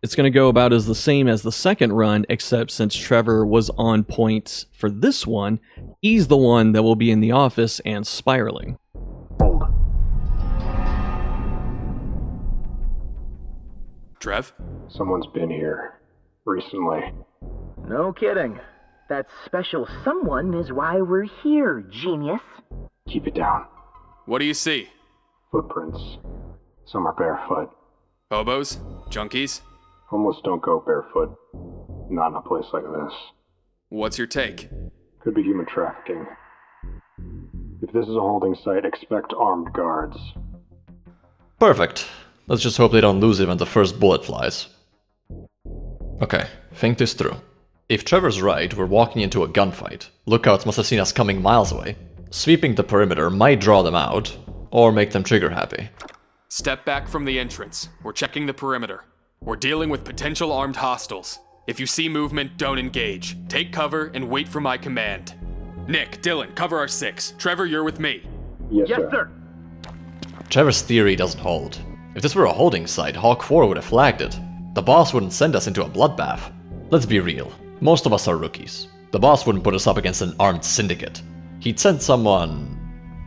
It's going to go about as the same as the second run, except since Trevor was on point for this one, he's the one that will be in the office and spiraling. Hold. Trev? Someone's been here. Recently. No kidding. That special someone is why we're here, genius. Keep it down. What do you see? Footprints. Some are barefoot. Hobos? Junkies? Homeless don't go barefoot. Not in a place like this. What's your take? Could be human trafficking. If this is a holding site, expect armed guards. Perfect. Let's just hope they don't lose it when the first bullet flies. Okay, think this through. If Trevor's right, we're walking into a gunfight. Lookouts must have seen us coming miles away. Sweeping the perimeter might draw them out, or make them trigger happy. Step back from the entrance. We're checking the perimeter. We're dealing with potential armed hostiles. If you see movement, don't engage. Take cover and wait for my command. Nick, Dylan, cover our 6. Trevor, you're with me. Yes, Yes, sir. sir. Trevor's theory doesn't hold. If this were a holding site, Hawk 4 would have flagged it. The boss wouldn't send us into a bloodbath. Let's be real. Most of us are rookies. The boss wouldn't put us up against an armed syndicate. He'd send someone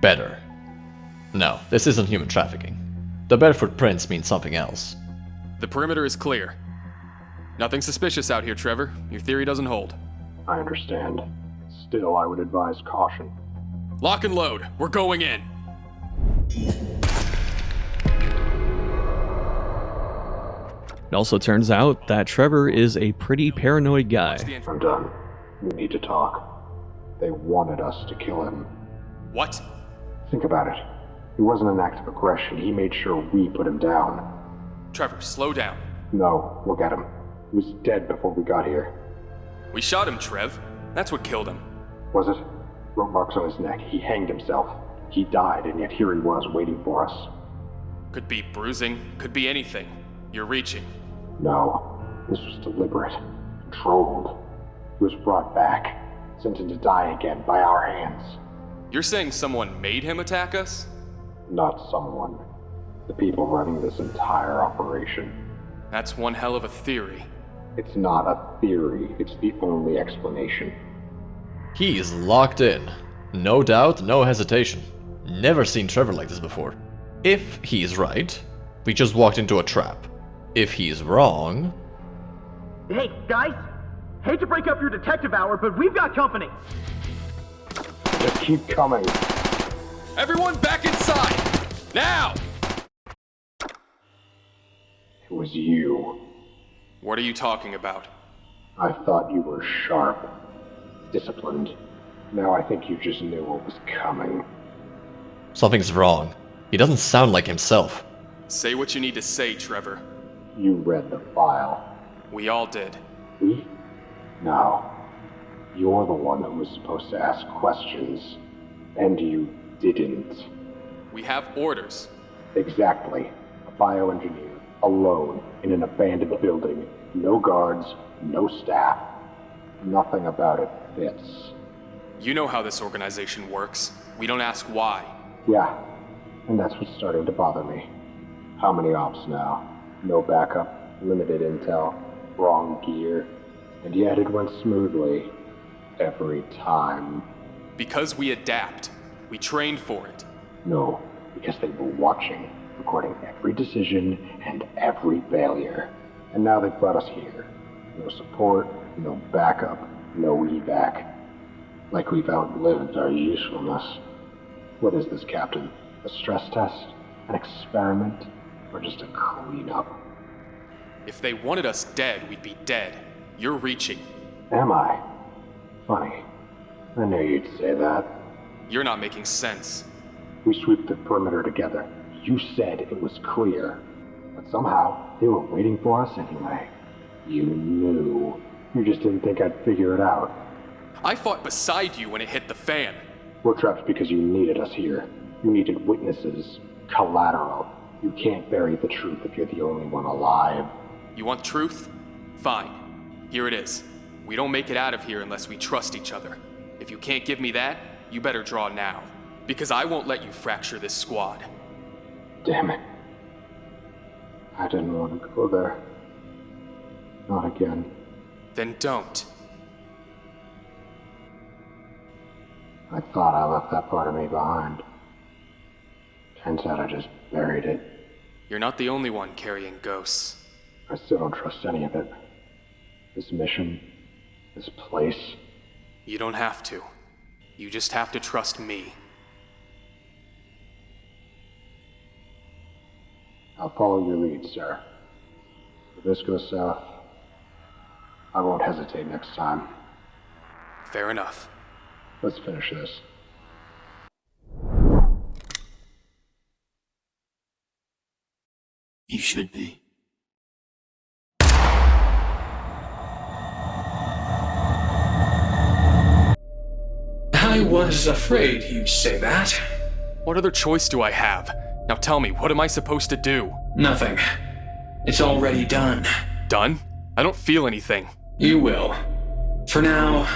better. No, this isn't human trafficking. The barefoot prints mean something else. The perimeter is clear. Nothing suspicious out here, Trevor. Your theory doesn't hold. I understand. Still, I would advise caution. Lock and load. We're going in. It also turns out that Trevor is a pretty paranoid guy. I'm done. We need to talk. They wanted us to kill him. What? Think about it. It wasn't an act of aggression. He made sure we put him down. Trevor, slow down. No, look at him. He was dead before we got here. We shot him, Trev. That's what killed him. Was it? Rope marks on his neck. He hanged himself. He died, and yet here he was waiting for us. Could be bruising, could be anything. You're reaching. No, this was deliberate. Controlled. He was brought back. Sent to die again by our hands. You're saying someone made him attack us? Not someone. The people running this entire operation. That's one hell of a theory. It's not a theory. It's the only explanation. He's locked in. No doubt, no hesitation. Never seen Trevor like this before. If he's right, we just walked into a trap. If he's wrong... Hey, guys! Hate to break up your detective hour, but we've got company! Just keep coming. Everyone back inside! Now! It was you. What are you talking about? I thought you were sharp. Disciplined. Now I think you just knew what was coming. Something's wrong. He doesn't sound like himself. Say what you need to say, Trevor. You read the file. We all did. We? No. You're the one who was supposed to ask questions. And you didn't. We have orders. Exactly. A bioengineer. Alone. In an abandoned building. No guards. No staff. Nothing about it fits. You know how this organization works. We don't ask why. Yeah. And that's what's starting to bother me. How many ops now? No backup. Limited intel. Wrong gear. And yet it went smoothly. Every time. Because we adapt. We trained for it. No, because they were watching, recording every decision and every failure. And now they've brought us here. No support, no backup, no evac. Like we've outlived our usefulness. What is this, Captain? A stress test? An experiment? Or just a cleanup? If they wanted us dead, we'd be dead. You're reaching. Am I? Funny. I knew you'd say that. You're not making sense. We sweep the perimeter together. You said it was clear. But somehow, they were waiting for us anyway. You knew. You just didn't think I'd figure it out. I fought beside you when it hit the fan. We're trapped because you needed us here. You needed witnesses. Collateral. You can't bury the truth if you're the only one alive. You want truth? Fine. Here it is. We don't make it out of here unless we trust each other. If you can't give me that, you better draw now. Because I won't let you fracture this squad. Damn it. I didn't want to go there. Not again. Then don't. I thought I left that part of me behind. Turns out I just buried it. You're not the only one carrying ghosts. I still don't trust any of it. This mission, this place. You don't have to. You just have to trust me. I'll follow your lead, sir. If this goes south, I won't hesitate next time. Fair enough. Let's finish this. You should be. I was afraid you'd say that. What other choice do I have? Now tell me, what am I supposed to do? Nothing. It's already done. Done? I don't feel anything. You will. For now,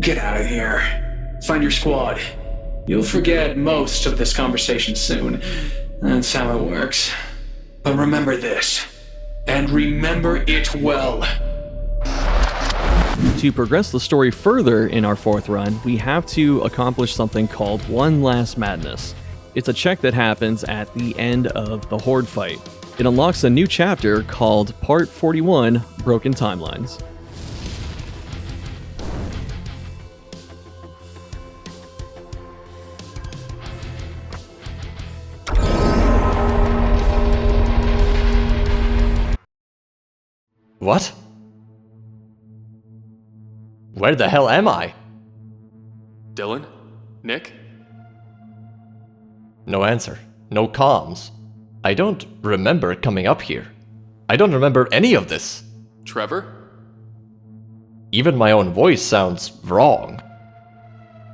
get out of here. Find your squad. You'll forget most of this conversation soon. That's how it works. But remember this. And remember it well. To progress the story further in our fourth run, we have to accomplish something called One Last Madness. It's a check that happens at the end of the Horde fight. It unlocks a new chapter called Part 41, Broken Timelines. What? Where the hell am I? Dylan? Nick? No answer. No comms. I don't remember coming up here. I don't remember any of this. Trevor? Even my own voice sounds wrong.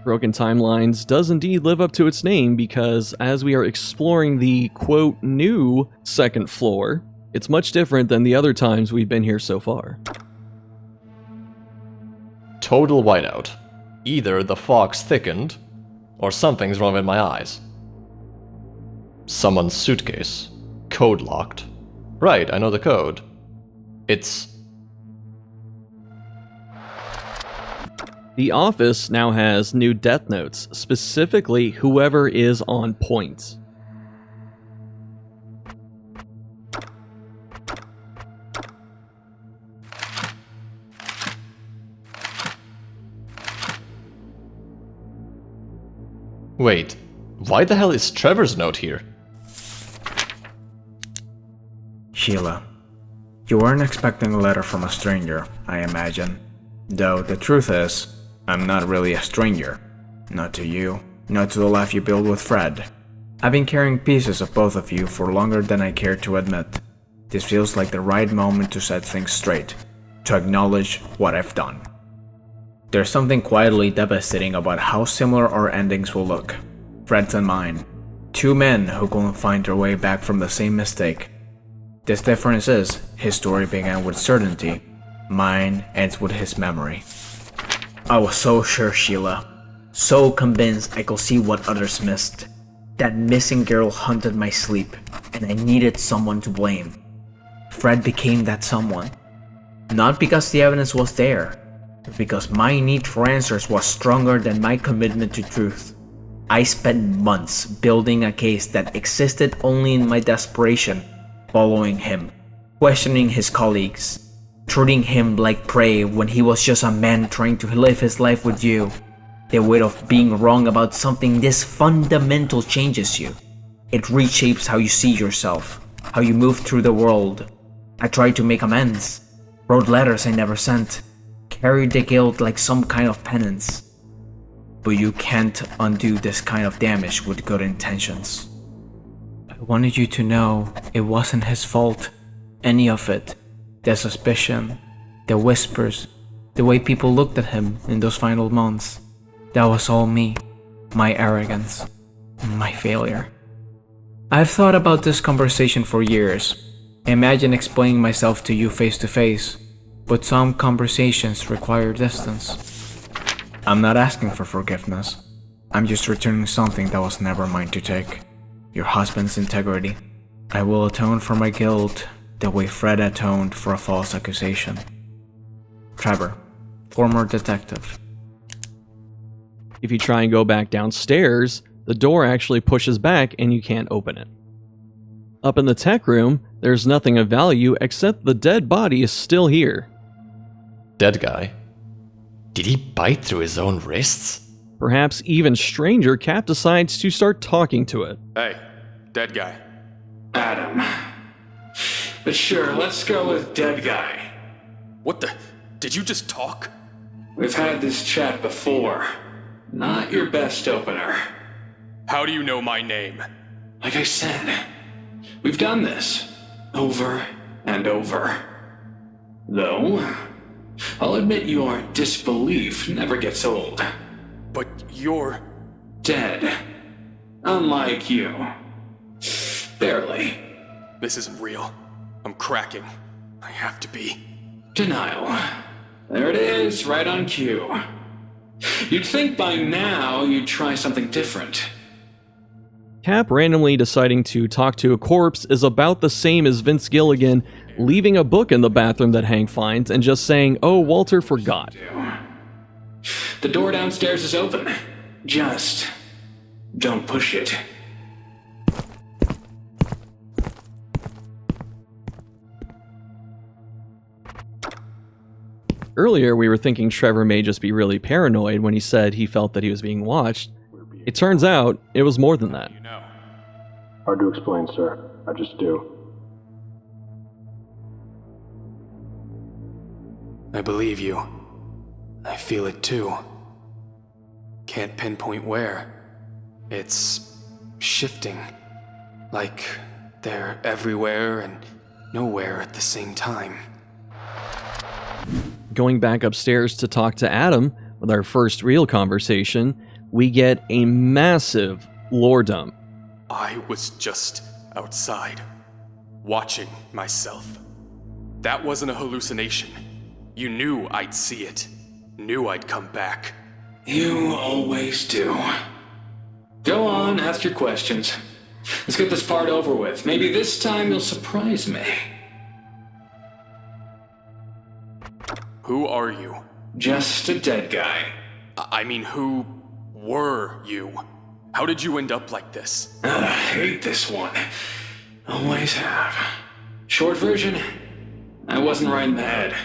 Broken Timelines does indeed live up to its name because as we are exploring the, quote, new second floor, it's much different than the other times we've been here so far. Total whiteout. Either the fog's thickened, or something's wrong with my eyes. Someone's suitcase. Code locked. Right, I know the code. It's... The office now has new death notes, specifically whoever is on point. Wait, why the hell is Trevor's note here? Sheila, you weren't expecting a letter from a stranger, I imagine. Though the truth is, I'm not really a stranger. Not to you, not to the life you built with Fred. I've been carrying pieces of both of you for longer than I care to admit. This feels like the right moment to set things straight, to acknowledge what I've done. There's something quietly devastating about how similar our endings will look. Fred's and mine. Two men who couldn't find their way back from the same mistake. This difference is, his story began with certainty. Mine ends with his memory. I was so sure, Sheila. So convinced I could see what others missed. That missing girl haunted my sleep, and I needed someone to blame. Fred became that someone. Not because the evidence was there, but because my need for answers was stronger than my commitment to truth. I spent months building a case that existed only in my desperation, following him, questioning his colleagues, treating him like prey when he was just a man trying to live his life with you. The weight of being wrong about something this fundamental changes you. It reshapes how you see yourself, how you move through the world. I tried to make amends, wrote letters I never sent, carried the guilt like some kind of penance. But you can't undo this kind of damage with good intentions. I wanted you to know it wasn't his fault, any of it. The suspicion, the whispers, the way people looked at him in those final months. That was all me, my arrogance, my failure. I've thought about this conversation for years. Imagine explaining myself to you face to face, but some conversations require distance. I'm not asking for forgiveness. I'm just returning something that was never mine to take. Your husband's integrity. I will atone for my guilt, the way Fred atoned for a false accusation. Trevor, former detective. If you try and go back downstairs, the door actually pushes back and you can't open it. Up in the tech room, there's nothing of value except the dead body is still here. Dead guy? Did he bite through his own wrists? Perhaps even stranger, Cap decides to start talking to it. Hey, dead guy. Adam. But sure, let's go with dead guy. What the? Did you just talk? We've had this chat before. Not your best opener. How do you know my name? Like I said, we've done this over and over. Though, I'll admit your disbelief never gets old. But you're... dead. Unlike you. Barely. This isn't real. I'm cracking. I have to be. Denial. There it is, right on cue. You'd think by now you'd try something different. Cap randomly deciding to talk to a corpse is about the same as Vince Gilligan leaving a book in the bathroom that Hank finds and just saying, "Oh, Walter forgot." The door downstairs is open. Just don't push it. Earlier, we were thinking Trevor may just be really paranoid when he said he felt that he was being watched. It turns out, it was more than that. You know. Hard to explain, sir. I just do. I believe you. I feel it too. Can't pinpoint where. It's shifting. Like they're everywhere and nowhere at the same time. Going back upstairs to talk to Adam, with our first real conversation, we get a massive lore dump. I was just outside, watching myself. That wasn't a hallucination. You knew I'd see it. Knew I'd come back. You always do. Go on, ask your questions. Let's get this part over with. Maybe this time you'll surprise me. Who are you? Just a dead guy. I mean, who were you? How did you end up like this? I hate this one. Always have. Short version, I wasn't right in the head.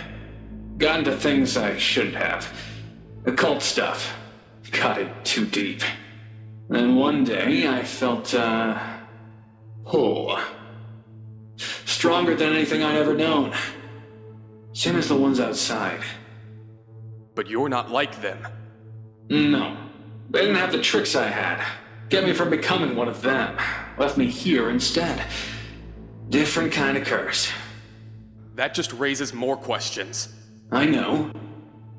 Got into things I shouldn't have. Occult stuff. Got in too deep. Then one day I felt pull. Stronger than anything I'd ever known. Same as the ones outside. But you're not like them. No. They didn't have the tricks I had. Get me from becoming one of them. Left me here instead. Different kind of curse. That just raises more questions. I know.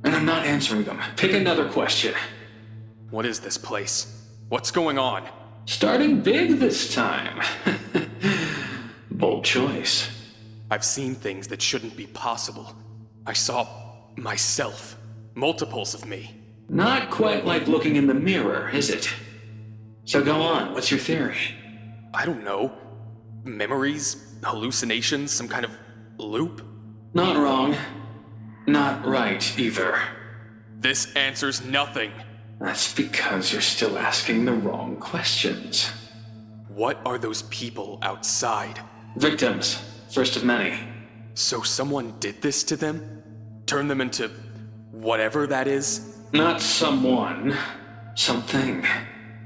And I'm not answering them. Pick another question. What is this place? What's going on? Starting big this time. Bold choice. I've seen things that shouldn't be possible. I saw myself. Multiples of me. Not quite like looking in the mirror, is it? So go on, what's your theory? I don't know. Memories? Hallucinations? Some kind of loop? Not wrong. Not right, either. This answers nothing. That's because you're still asking the wrong questions. What are those people outside? Victims. First of many. So someone did this to them? Turned them into whatever that is? Not someone. Something.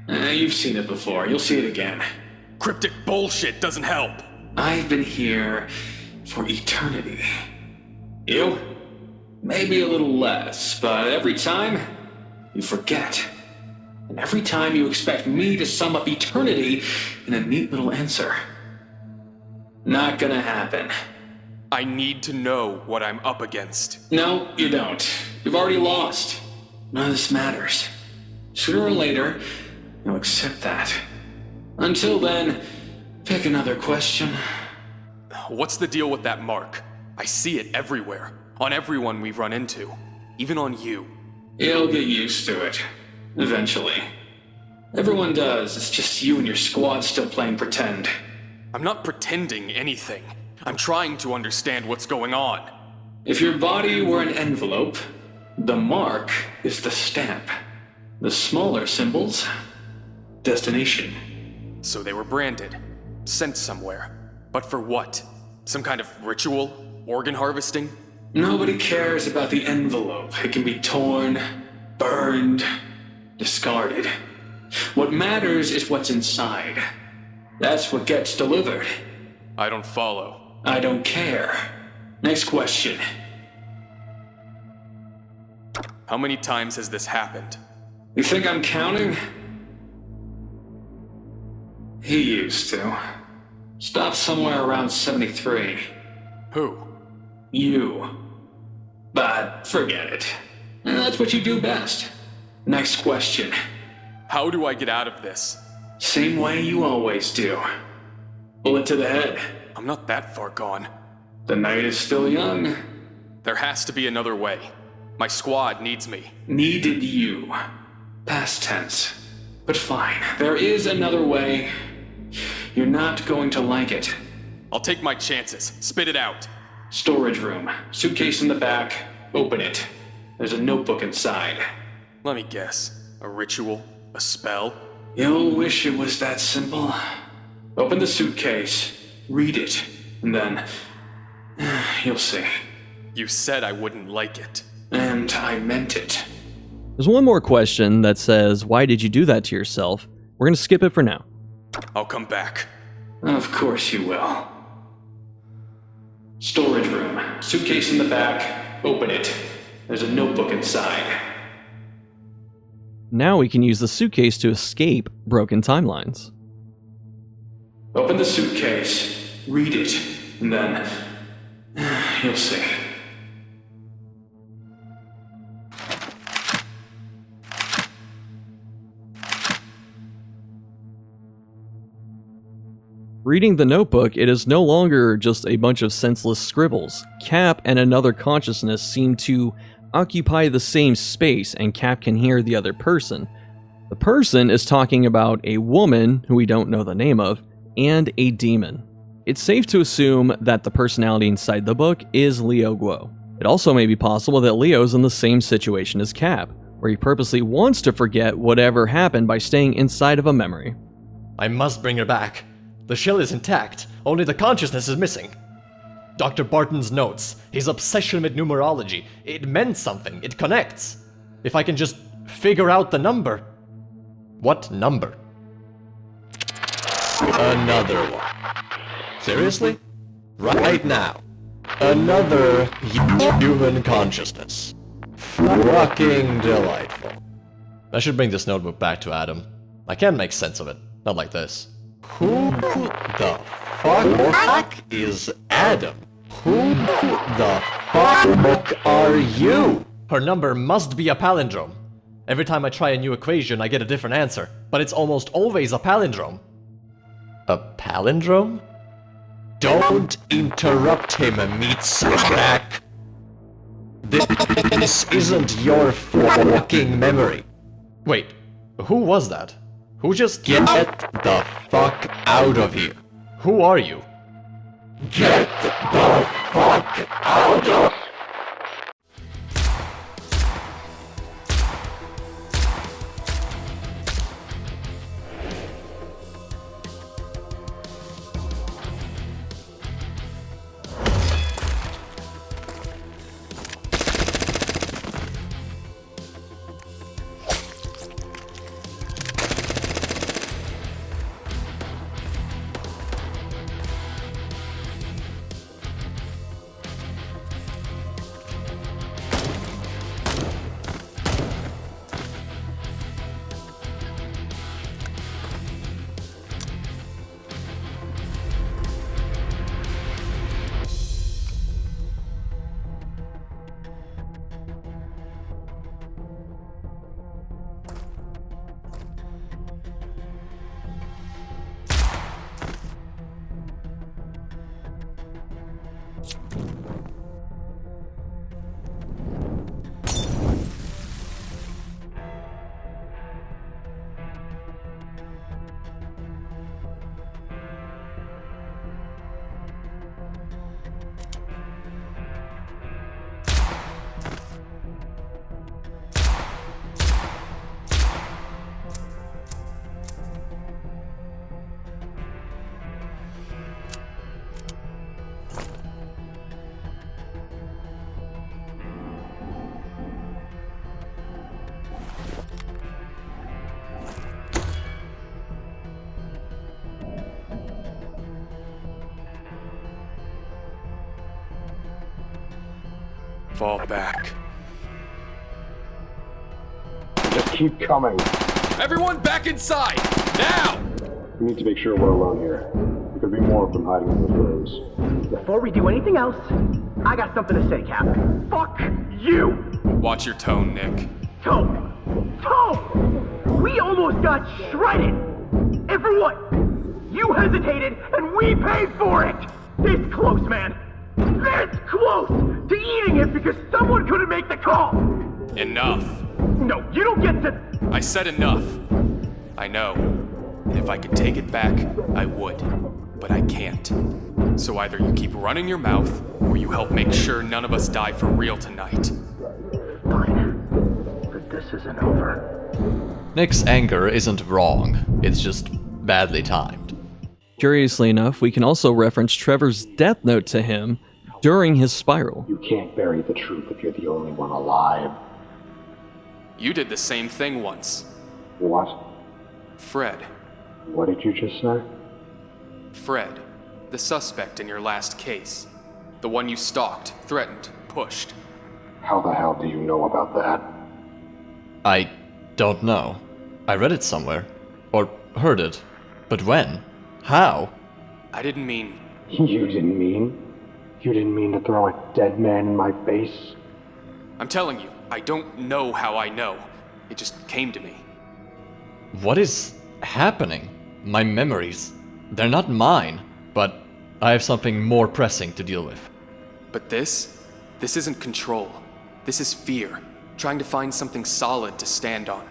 You've seen it before. You'll see it again. Cryptic bullshit doesn't help. I've been here for eternity. You? Maybe a little less, but every time, you forget. And every time you expect me to sum up eternity in a neat little answer. Not gonna happen. I need to know what I'm up against. No, you don't. You've already lost. None of this matters. Sooner or later, you'll accept that. Until then, pick another question. What's the deal with that mark? I see it everywhere. On everyone we've run into. Even on you. You'll get used to it. Eventually. Everyone does. It's just you and your squad still playing pretend. I'm not pretending anything. I'm trying to understand what's going on. If your body were an envelope, the mark is the stamp. The smaller symbols, destination. So they were branded, sent somewhere. But for what? Some kind of ritual? Organ harvesting? Nobody cares about the envelope. It can be torn, burned, discarded. What matters is what's inside. That's what gets delivered. I don't follow. I don't care. Next question. How many times has this happened? You think I'm counting? He used to. Stopped somewhere around 73. Who? You. But forget it. That's what you do best. Next question. How do I get out of this? Same way you always do. Bullet to the head. I'm not that far gone. The night is still young. There has to be another way. My squad needs me. Needed you. Past tense. But fine, there is another way. You're not going to like it. I'll take my chances. Spit it out. Storage room. Suitcase in the back. Open it. There's a notebook inside. Let me guess. A ritual? A spell? You'll wish it was that simple. Open the suitcase. Read it. And then... you'll see. You said I wouldn't like it. And I meant it. There's one more question that says, why did you do that to yourself? We're going to skip it for now. I'll come back. Of course you will. Storage room. Suitcase in the back. Open it. There's a notebook inside. Now we can use the suitcase to escape broken timelines. Open the suitcase. Read it. And then... you'll see. Reading the notebook, it is no longer just a bunch of senseless scribbles. Cap and another consciousness seem to occupy the same space, and Cap can hear the other person. The person is talking about a woman, who we don't know the name of, and a demon. It's safe to assume that the personality inside the book is Leo Guo. It also may be possible that Leo's in the same situation as Cap, where he purposely wants to forget whatever happened by staying inside of a memory. I must bring her back. The shell is intact, only the consciousness is missing. Dr. Barton's notes, his obsession with numerology, it meant something, it connects. If I can just figure out the number. What number? Another one. Seriously? Right now. Another human consciousness. Fucking delightful. I should bring this notebook back to Adam. I can't make sense of it, not like this. Who the fuck is Adam? Who the fuck are you? Her number must be a palindrome. Every time I try a new equation, I get a different answer, but it's almost always a palindrome. A palindrome? Don't interrupt him, meat sack. This isn't your fucking memory. Wait, who was that? Who just get the fuck out of here? Who are you? Get the fuck out of... Fall back. Just keep coming. Everyone back inside! Now! We need to make sure we're alone here. There could be more of them hiding in those rooms. Before we do anything else, I got something to say, Cap. Fuck you! Watch your tone, Nick. Tone! We almost got shredded! And for what? You hesitated, and we paid for it! This close, man! This close to eating it because someone couldn't make the call! Enough. No, you don't get to... I said enough. I know. And if I could take it back, I would. But I can't. So either you keep running your mouth, or you help make sure none of us die for real tonight. Fine. But this isn't over. Nick's anger isn't wrong, it's just badly timed. Curiously enough, we can also reference Trevor's death note to him during his spiral. You can't bury the truth if you're the only one alive. You did the same thing once. What? Fred. What did you just say? Fred. The suspect in your last case. The one you stalked, threatened, pushed. How the hell do you know about that? I don't know. I read it somewhere. Or heard it. But when? How? I didn't mean... You didn't mean? You didn't mean to throw a dead man in my face? I'm telling you, I don't know how I know. It just came to me. What is happening? My memories, they're not mine, but I have something more pressing to deal with. But this isn't control. This is fear, trying to find something solid to stand on.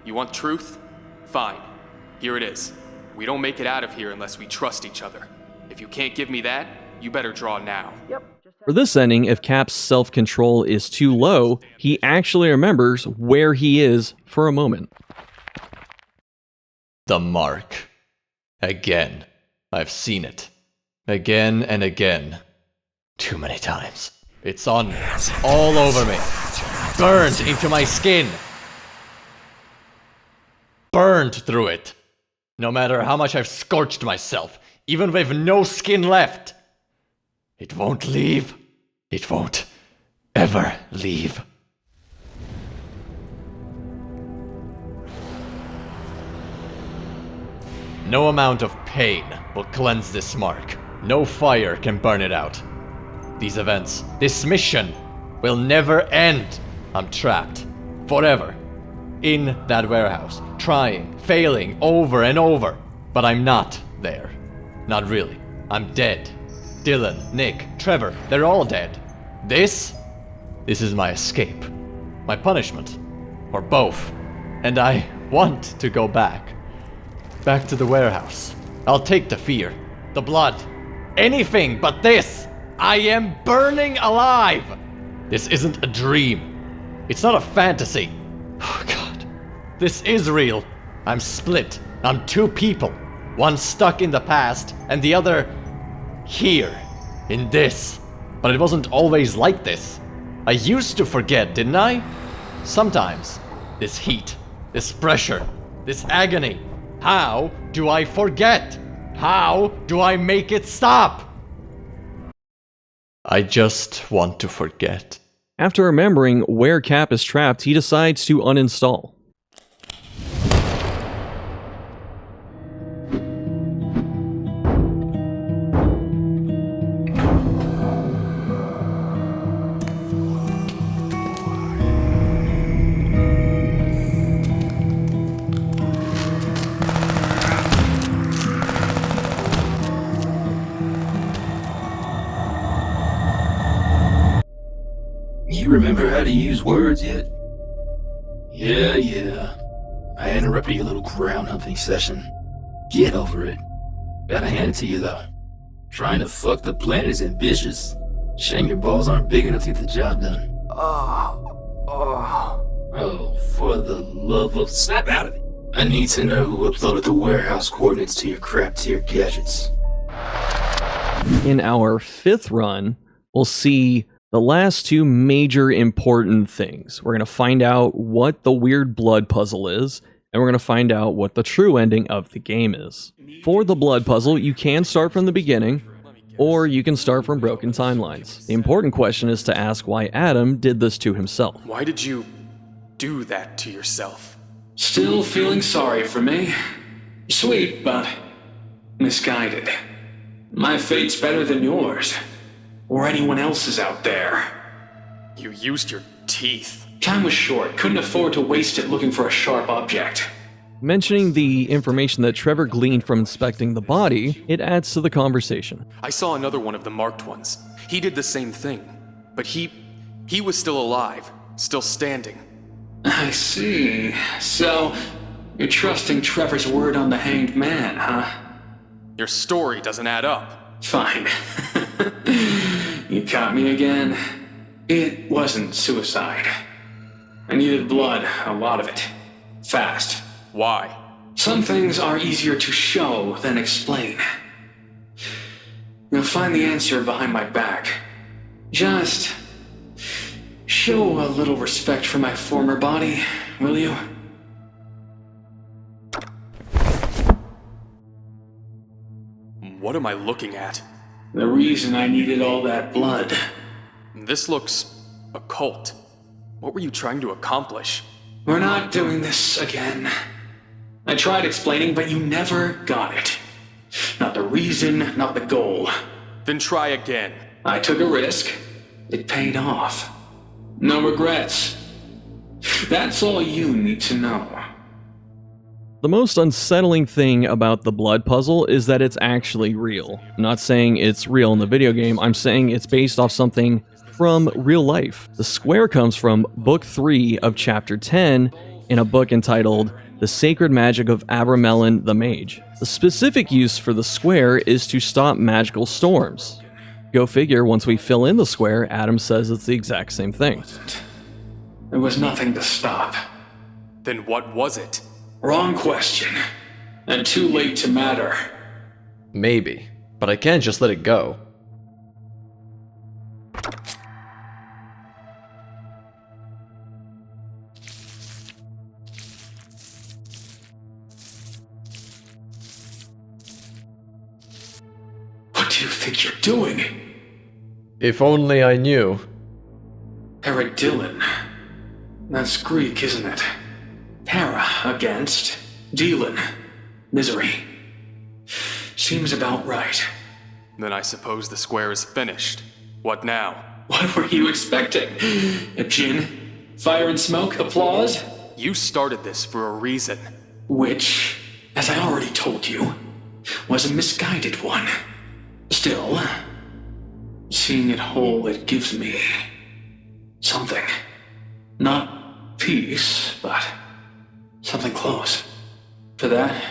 You want truth? Fine. Here it is. We don't make it out of here unless we trust each other. If you can't give me that, you better draw now. For this ending, if Cap's self-control is too low, he actually remembers where he is for a moment. The mark. Again. I've seen it. Again and again. Too many times. It's on me. All over me. Burned into my skin. Burned through it. No matter how much I've scorched myself, even with no skin left. It won't leave. It won't ever leave. No amount of pain will cleanse this mark. No fire can burn it out. These events, this mission, will never end. I'm trapped. Forever. In that warehouse. Trying, failing, over and over. But I'm not there. Not really. I'm dead. Dylan, Nick, Trevor, they're all dead. This is my escape. My punishment. Or both. And I want to go back. Back to the warehouse. I'll take the fear, the blood, anything but this! I am burning alive! This isn't a dream. It's not a fantasy. Oh God. This is real. I'm split. I'm two people. One stuck in the past, and the other here. In this. But it wasn't always like this. I used to forget, didn't I? Sometimes. This heat, this pressure, this agony. How do I forget? How do I make it stop? I just want to forget. After remembering where Cap is trapped, he decides to uninstall. You remember how to use words yet? Yeah. I interrupted your little ground hunting session. Get over it. Gotta hand it to you though. Trying to fuck the planet is ambitious. Shame your balls aren't big enough to get the job done. Oh, for the love of... Snap out of it! I need to know who uploaded the warehouse coordinates to your crap tier gadgets. In our 5th run, we'll see the last 2 major important things. We're going to find out what the weird blood puzzle is, and we're going to find out what the true ending of the game is. For the blood puzzle, you can start from the beginning, or you can start from broken timelines. The important question is to ask why Adam did this to himself. Why did you do that to yourself? Still feeling sorry for me? Sweet, but misguided. My fate's better than yours, or anyone else's out there. You used your teeth. Time was short, couldn't afford to waste it looking for a sharp object. Mentioning the information that Trevor gleaned from inspecting the body, it adds to the conversation. I saw another one of the marked ones. He did the same thing, but he was still alive, still standing. I see. So, you're trusting Trevor's word on the hanged man, huh? Your story doesn't add up. Fine. You caught me again. It wasn't suicide. I needed blood, a lot of it. Fast. Why? Some things are easier to show than explain. You'll find the answer behind my back. Just show a little respect for my former body, will you? What am I looking at? The reason I needed all that blood. This looks occult. What were you trying to accomplish? We're not doing this again. I tried explaining, but you never got it. Not the reason, not the goal. Then try again. I took a risk. It paid off. No regrets. That's all you need to know. The most unsettling thing about the blood puzzle is that it's actually real. I'm not saying it's real in the video game, I'm saying it's based off something from real life. The square comes from Book 3 of Chapter 10 in a book entitled The Sacred Magic of Abramelin the Mage. The specific use for the square is to stop magical storms. Go figure, once we fill in the square, Adam says it's the exact same thing. There was nothing to stop. Then what was it? Wrong question. And too late to matter. Maybe, but I can't just let it go. What do you think you're doing? If only I knew. Paradillon. That's Greek, isn't it? Para against Dylan. Misery. Seems about right. Then I suppose the square is finished. What now? What were you expecting? A gin? Fire and smoke? Applause? You started this for a reason. Which, as I already told you, was a misguided one. Still, seeing it whole, it gives me something. Not peace, but something close. For that,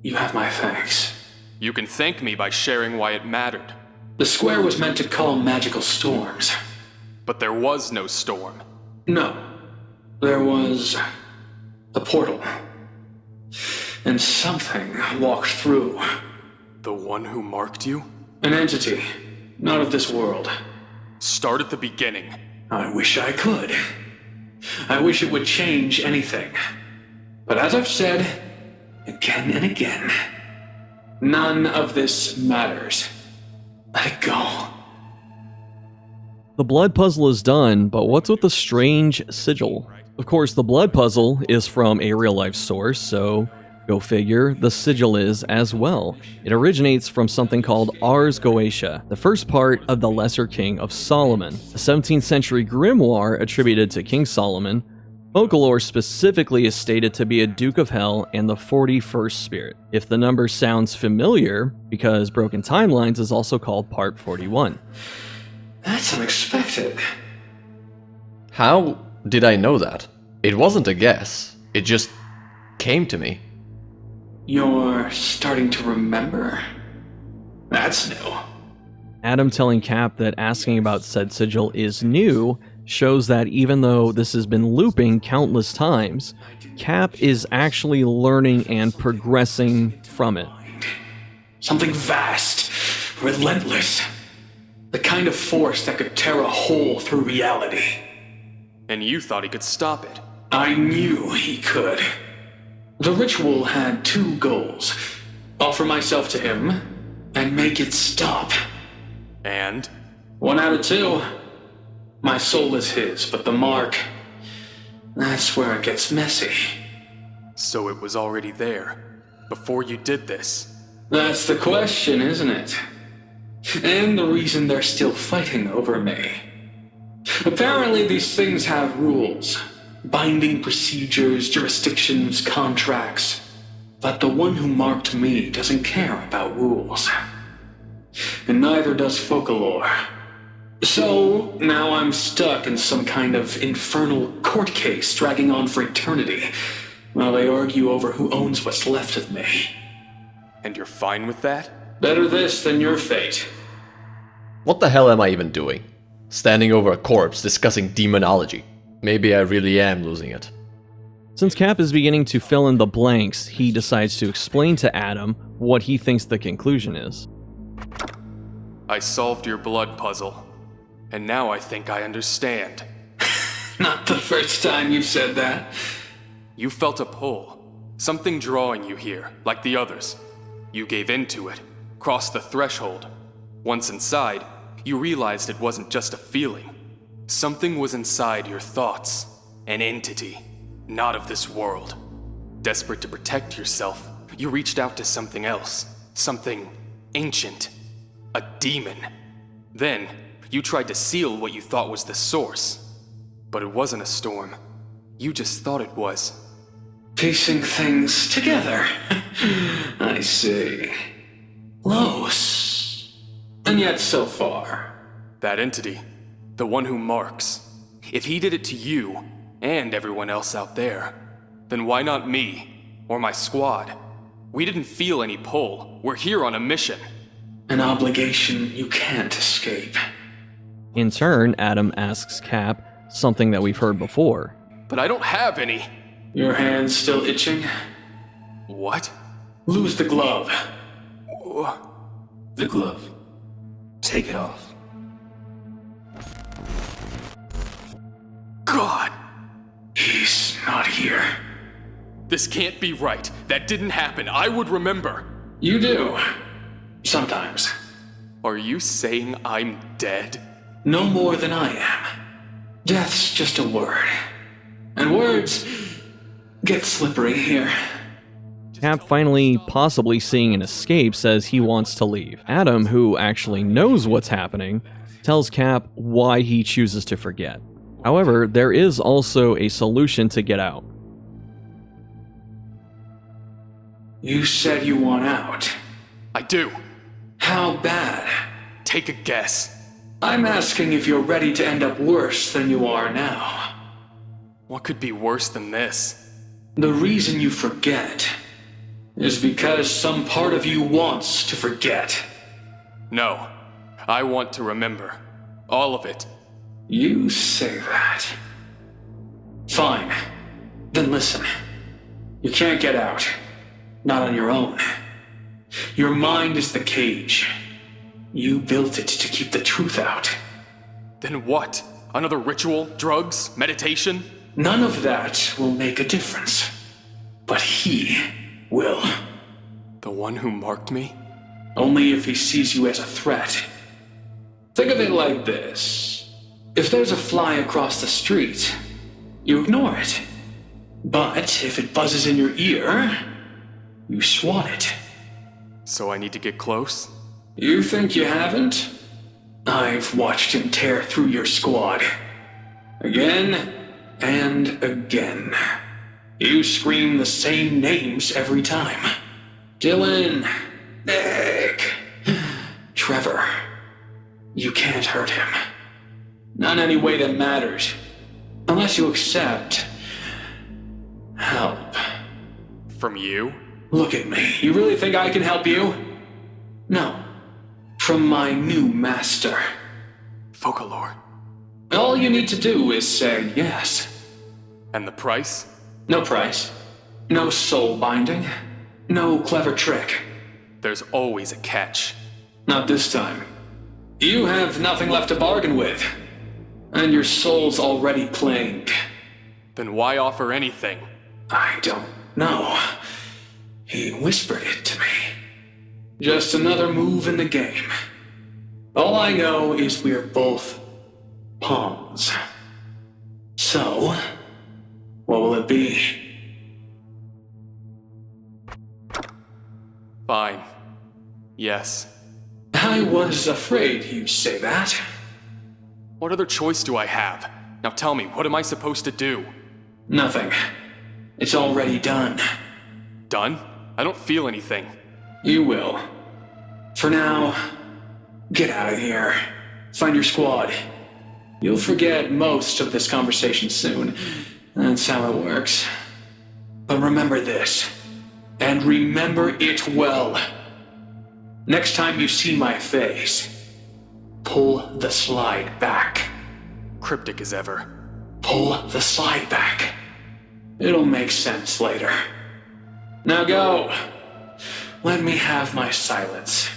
you have my thanks. You can thank me by sharing why it mattered. The square was meant to calm magical storms. But there was no storm. No. There was a portal. And something walked through. The one who marked you? An entity, not of this world. Start at the beginning. I wish I could. I wish it would change anything. But as I've said, again and again, none of this matters. Let it go. The blood puzzle is done, but what's with the strange sigil? Of course, the blood puzzle is from a real-life source, so go figure, the sigil is as well. It originates from something called Ars Goetia, the first part of the Lesser King of Solomon, a 17th century grimoire attributed to King Solomon. Folklore specifically is stated to be a Duke of Hell and the 41st Spirit, if the number sounds familiar, because Broken Timelines is also called Part 41. That's unexpected. How did I know that? It wasn't a guess. It just came to me. You're starting to remember? That's new. Adam telling Cap that asking about said sigil is new shows that even though this has been looping countless times, Cap is actually learning and progressing from it. Something vast, relentless. The kind of force that could tear a hole through reality. And you thought he could stop it. I knew he could. The ritual had two goals. Offer myself to him, and make it stop. And? 1 out of 2. My soul is his, but the mark, that's where it gets messy. So it was already there, before you did this. That's the question, isn't it? And the reason they're still fighting over me. Apparently these things have rules. Binding procedures, jurisdictions, contracts. But the one who marked me doesn't care about rules. And neither does Folklore. So, now I'm stuck in some kind of infernal court case dragging on for eternity, while they argue over who owns what's left of me. And you're fine with that? Better this than your fate. What the hell am I even doing? Standing over a corpse discussing demonology. Maybe I really am losing it. Since Cap is beginning to fill in the blanks, he decides to explain to Adam what he thinks the conclusion is. I solved your blood puzzle, and now I think I understand. Not the first time you've said that. You felt a pull, something drawing you here, like the others. You gave in to it, crossed the threshold. Once inside, you realized it wasn't just a feeling. Something was inside your thoughts, an entity, not of this world. Desperate to protect yourself, you reached out to something else, something ancient, a demon. Then, you tried to seal what you thought was the source. But it wasn't a storm. You just thought it was. Piecing things together. I see. Close. And yet so far. That entity, the one who marks. If he did it to you, and everyone else out there, then why not me, or my squad? We didn't feel any pull. We're here on a mission. An obligation you can't escape. In turn, Adam asks Cap something that we've heard before. But I don't have any. Your hand's still itching? What? Lose the glove. The glove. Take it off. God! He's not here. This can't be right. That didn't happen. I would remember. You do. Sometimes. Are you saying I'm dead? No more than I am. Death's just a word. And words get slippery here. Cap, finally possibly seeing an escape, says he wants to leave. Adam, who actually knows what's happening, tells Cap why he chooses to forget. However, there is also a solution to get out. You said you want out. I do. How bad? Take a guess. I'm asking if you're ready to end up worse than you are now. What could be worse than this? The reason you forget is because some part of you wants to forget. No, I want to remember. All of it. You say that. Fine. Then listen. You can't get out. Not on your own. Your mind is the cage. You built it to keep the truth out. Then what? Another ritual? Drugs? Meditation? None of that will make a difference. But he will. The one who marked me? Only if he sees you as a threat. Think of it like this. If there's a fly across the street, you ignore it. But if it buzzes in your ear, you swat it. So I need to get close? You think you haven't? I've watched him tear through your squad. Again and again. You scream the same names every time. Dylan, Nick, Trevor. You can't hurt him. Not any way that matters. Unless you accept help. From you? Look at me. You really think I can help you? No. From my new master. Folklore. All you need to do is say yes. And the price? No price. No soul binding. No clever trick. There's always a catch. Not this time. You have nothing left to bargain with. And your soul's already claimed. Then why offer anything? I don't know. He whispered it to me. Just another move in the game. All I know is we're both pawns. So, what will it be? Fine. Yes. I was afraid you'd say that. What other choice do I have? Now tell me, what am I supposed to do? Nothing. It's already done. Done? I don't feel anything. You will. For now, get out of here. Find your squad. You'll forget most of this conversation soon. That's how it works. But remember this. And remember it well. Next time you see my face, pull the slide back. Cryptic as ever. Pull the slide back. It'll make sense later. Now go. Let me have my silence.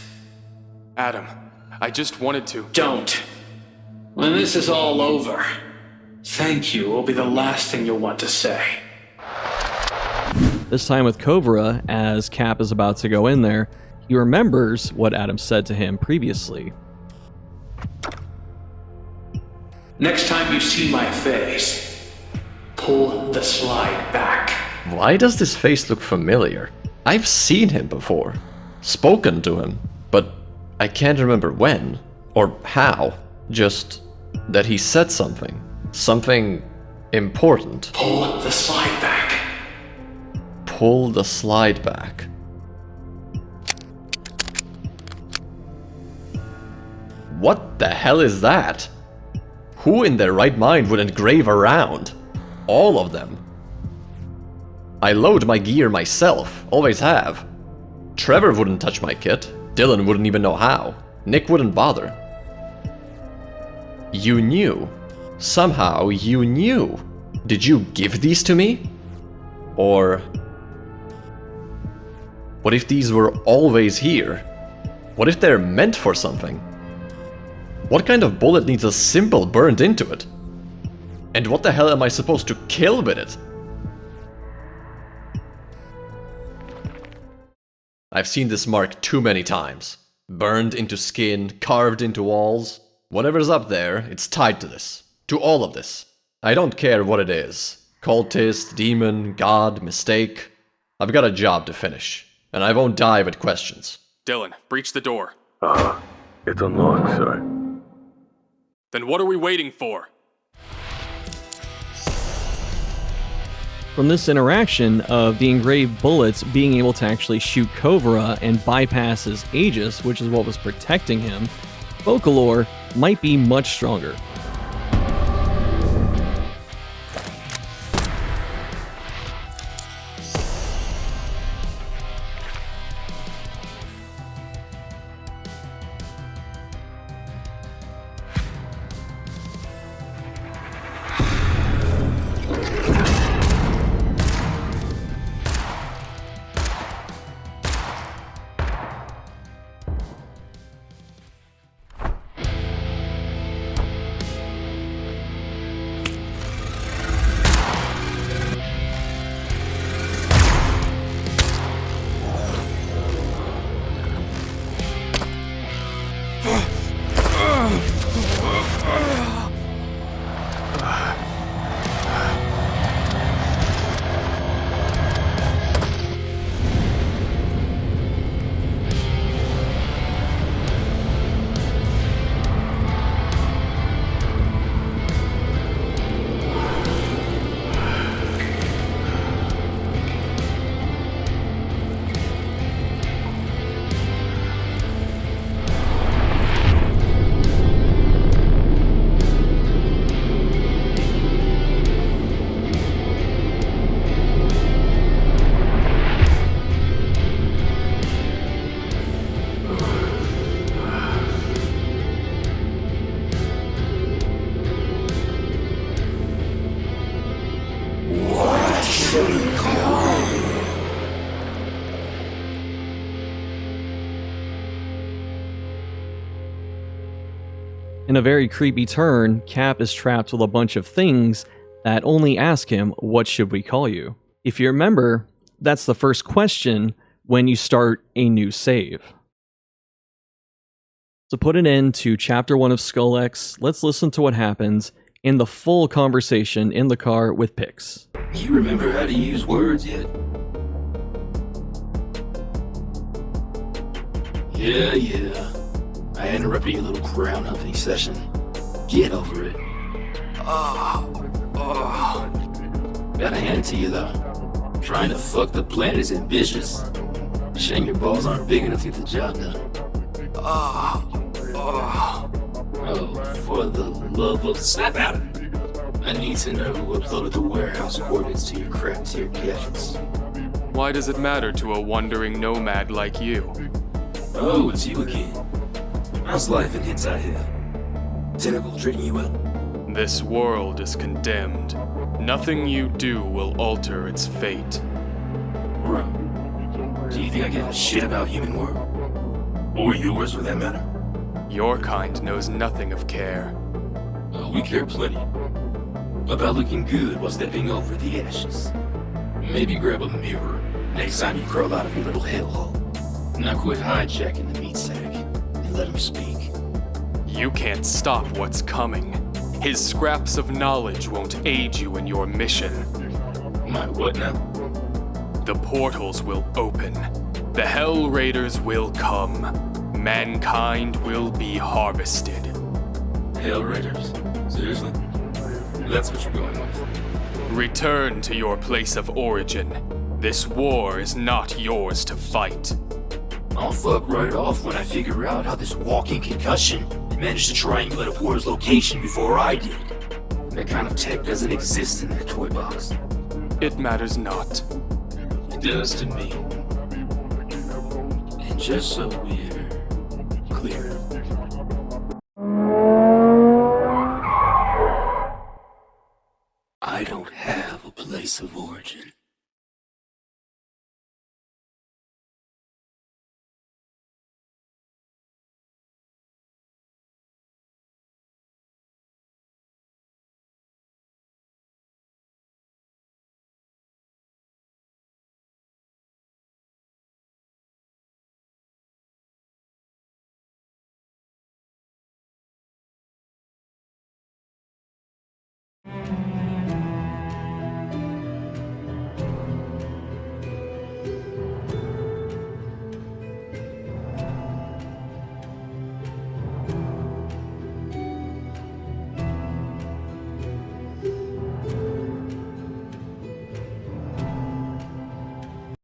Adam, I just wanted to... Don't. When this is all over, thank you will be the last thing you'll want to say. This time with Cobra, as Cap is about to go in there, he remembers what Adam said to him previously. Next time you see my face, pull the slide back. Why does this face look familiar? I've seen him before, spoken to him, but I can't remember when or how. Just that he said something. Something important. Pull the slide back. Pull the slide back. What the hell is that? Who in their right mind would engrave a round? All of them. I load my gear myself, always have. Trevor wouldn't touch my kit, Dylan wouldn't even know how, Nick wouldn't bother. You knew. Somehow you knew. Did you give these to me? Or... what if these were always here? What if they're meant for something? What kind of bullet needs a symbol burned into it? And what the hell am I supposed to kill with it? I've seen this mark too many times. Burned into skin, carved into walls. Whatever's up there, it's tied to this. To all of this. I don't care what it is. Cultist, demon, god, mistake. I've got a job to finish. And I won't die with questions. Dylan, breach the door. It's unlocked, sir. Then what are we waiting for? From this interaction of the engraved bullets being able to actually shoot Cobra and bypass his Aegis, which is what was protecting him, Vocalor might be much stronger. In a very creepy turn, Cap is trapped with a bunch of things that only ask him, "What should we call you?" If you remember, that's the first question when you start a new save. To put an end to Chapter 1 of SkullX, let's listen to what happens in the full conversation in the car with Pix. You remember how to use words yet? Yeah. I interrupted your little ground humping session. Get over it. Gotta hand it to you though. Trying to fuck the planet is ambitious. Shame your balls aren't big enough to get the job done. Oh, for the love of snap out of it. I need to know who uploaded the warehouse coordinates to your crap tier gadgets. Why does it matter to a wandering nomad like you? Oh, it's you again. How's life in Hentai Hill? Tentacle treating you well? This world is condemned. Nothing you do will alter its fate. Bro, do you think I give a shit about human world? Or yours, for that matter? Your kind knows nothing of care. Oh, we care plenty. About looking good while stepping over the ashes. Maybe grab a mirror next time you crawl out of your little hellhole. Now quit hijacking the meat sack and let him speak. You can't stop what's coming. His scraps of knowledge won't aid you in your mission. My what now? The portals will open. The Hell Raiders will come. Mankind will be harvested. Hell Raiders? Seriously? That's what you're going with? Return to your place of origin. This war is not yours to fight. I'll fuck right off when I figure out how this walking concussion managed to triangulate a porter's location before I did. That kind of tech doesn't exist in that toy box. It matters not. It does to me. And just so we're clear,